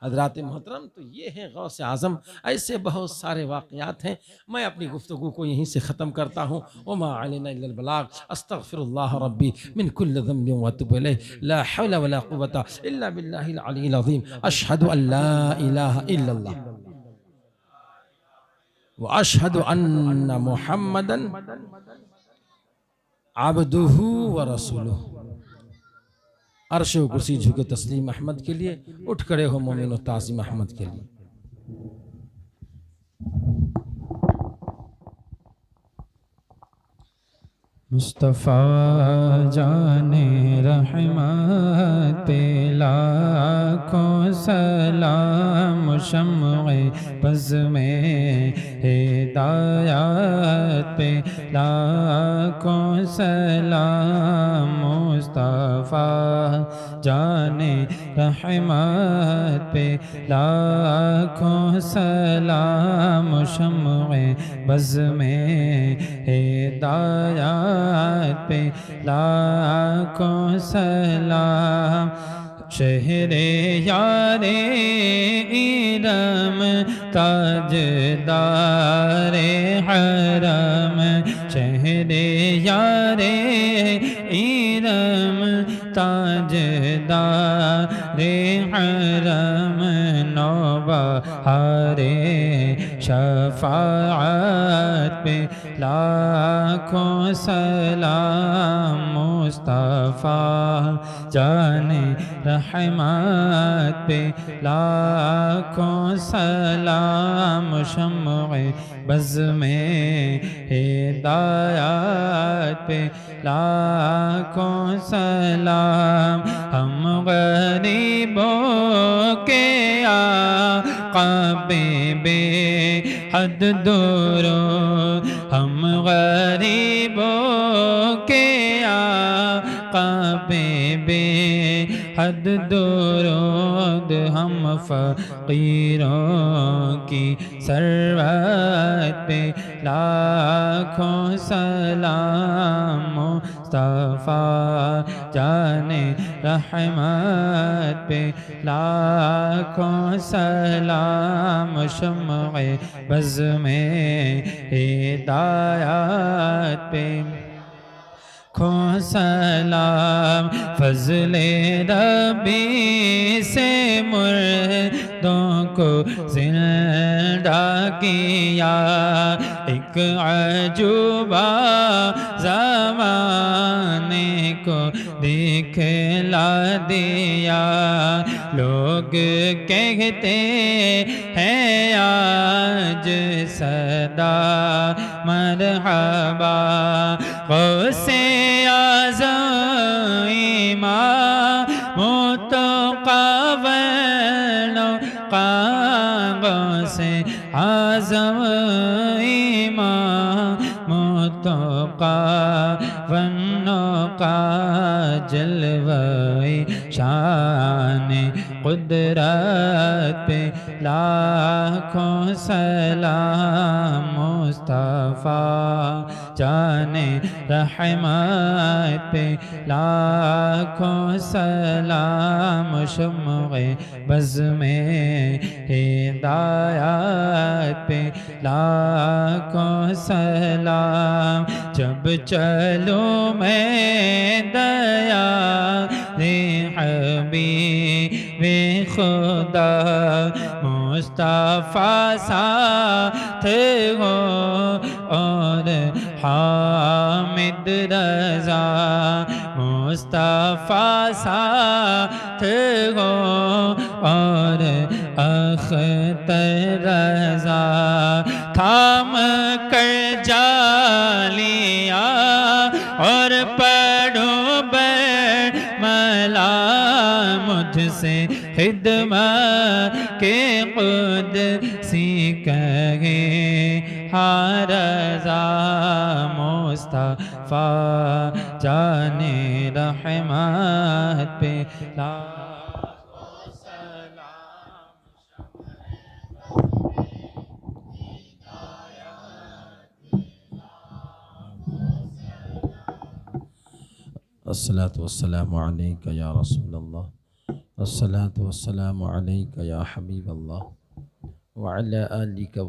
हजरात मोहतरम, तो ये है गौसे आज़म। ऐसे बहुत सारे वाक़यात हैं। मैं अपनी गुफ्तगू को यहीं से ख़त्म करता हूँ। वमा अलैना इल्लल बलाग। अस्तग़फिरुल्लाह रब्बी मिन कुल्लि ज़ंबिन व अतूबु इलैह। ला हौला वला कुव्वता इल्ला बिल्लाहिल अलिय्यिल अज़ीम। अशहदु अन ला इलाहा इल्लल्लाह व अशहदु अन्ना मुहम्मदन अब्दुहु व रसूलुहु। अर्श व कुर्सी झुके तस्लीम अहमद के लिए, उठ खड़े हो मोमिन व ताज़ीम अहमद के लिए। मुस्तफ़ा जाने रहमत पे लाखों सलाम, शम्ए बज़ में हिदायत पे लाखों सलाम। मुस्तफ़ा जाने रहमत पे लाखों सलाम, शम्ए बज़ में हिदायत पे लाखों सलाम। शहरे यारे इरम ताजदारे हरम, शहरे यारे इरम ताजदारे हरम। नौबहारे शफाअत पे लाखों सलाम। मुस्तफ़ा जाने रहमत पे लाखों सलाम, शम्ए बज़ में हिदायत पे लाखों सलाम। हम गरीबों के आका बेहद दुरूद, हम गरीबों के आका बेहद दुरूद। हम फ़कीरों की सरवत पे लाखों सलाम। मुस्तफ़ा जाने रहमत पे लाखों सलाम, शम्ए बज़ में हिदायत पे लाखों सलाम। फ़ज़्ल-ए रब्बी से मुर्दों को ज़िंदा किया, एक अजूबा ज़माने को दिखला दिया। लोग कहते हैं आज सदा मरहबा, गौसे आज़म इमाम मुतक़व्वल से आज़म इमाम मुत्तक़ा वन्नुक़ा जलवे शान कुदरत पे लाखों सलाम मुस्तफ़ा जाने रहमत पे लाखों सलाम शुम्ए बज़ में हिदायत पे लाखों सलाम जब चलूँ मैं दया रे हबीबे खुदा मुस्तफ़ा साथ हो और हामिद रज़ा मुस्तफ़ा साथ हो और अख्तर रज़ा थाम कर जा लिया और पढ़ो मला मुझसे खिदमत के क़ुदसी कहे हाँ रज़ा मुस्तफ़ा जाने रहमत पे अस्सलातु वस्सलामु अलैका या रसूलल्लाह अस्सलातु वस्सलामु अलैका या हबीबल्लाह व अला आलिका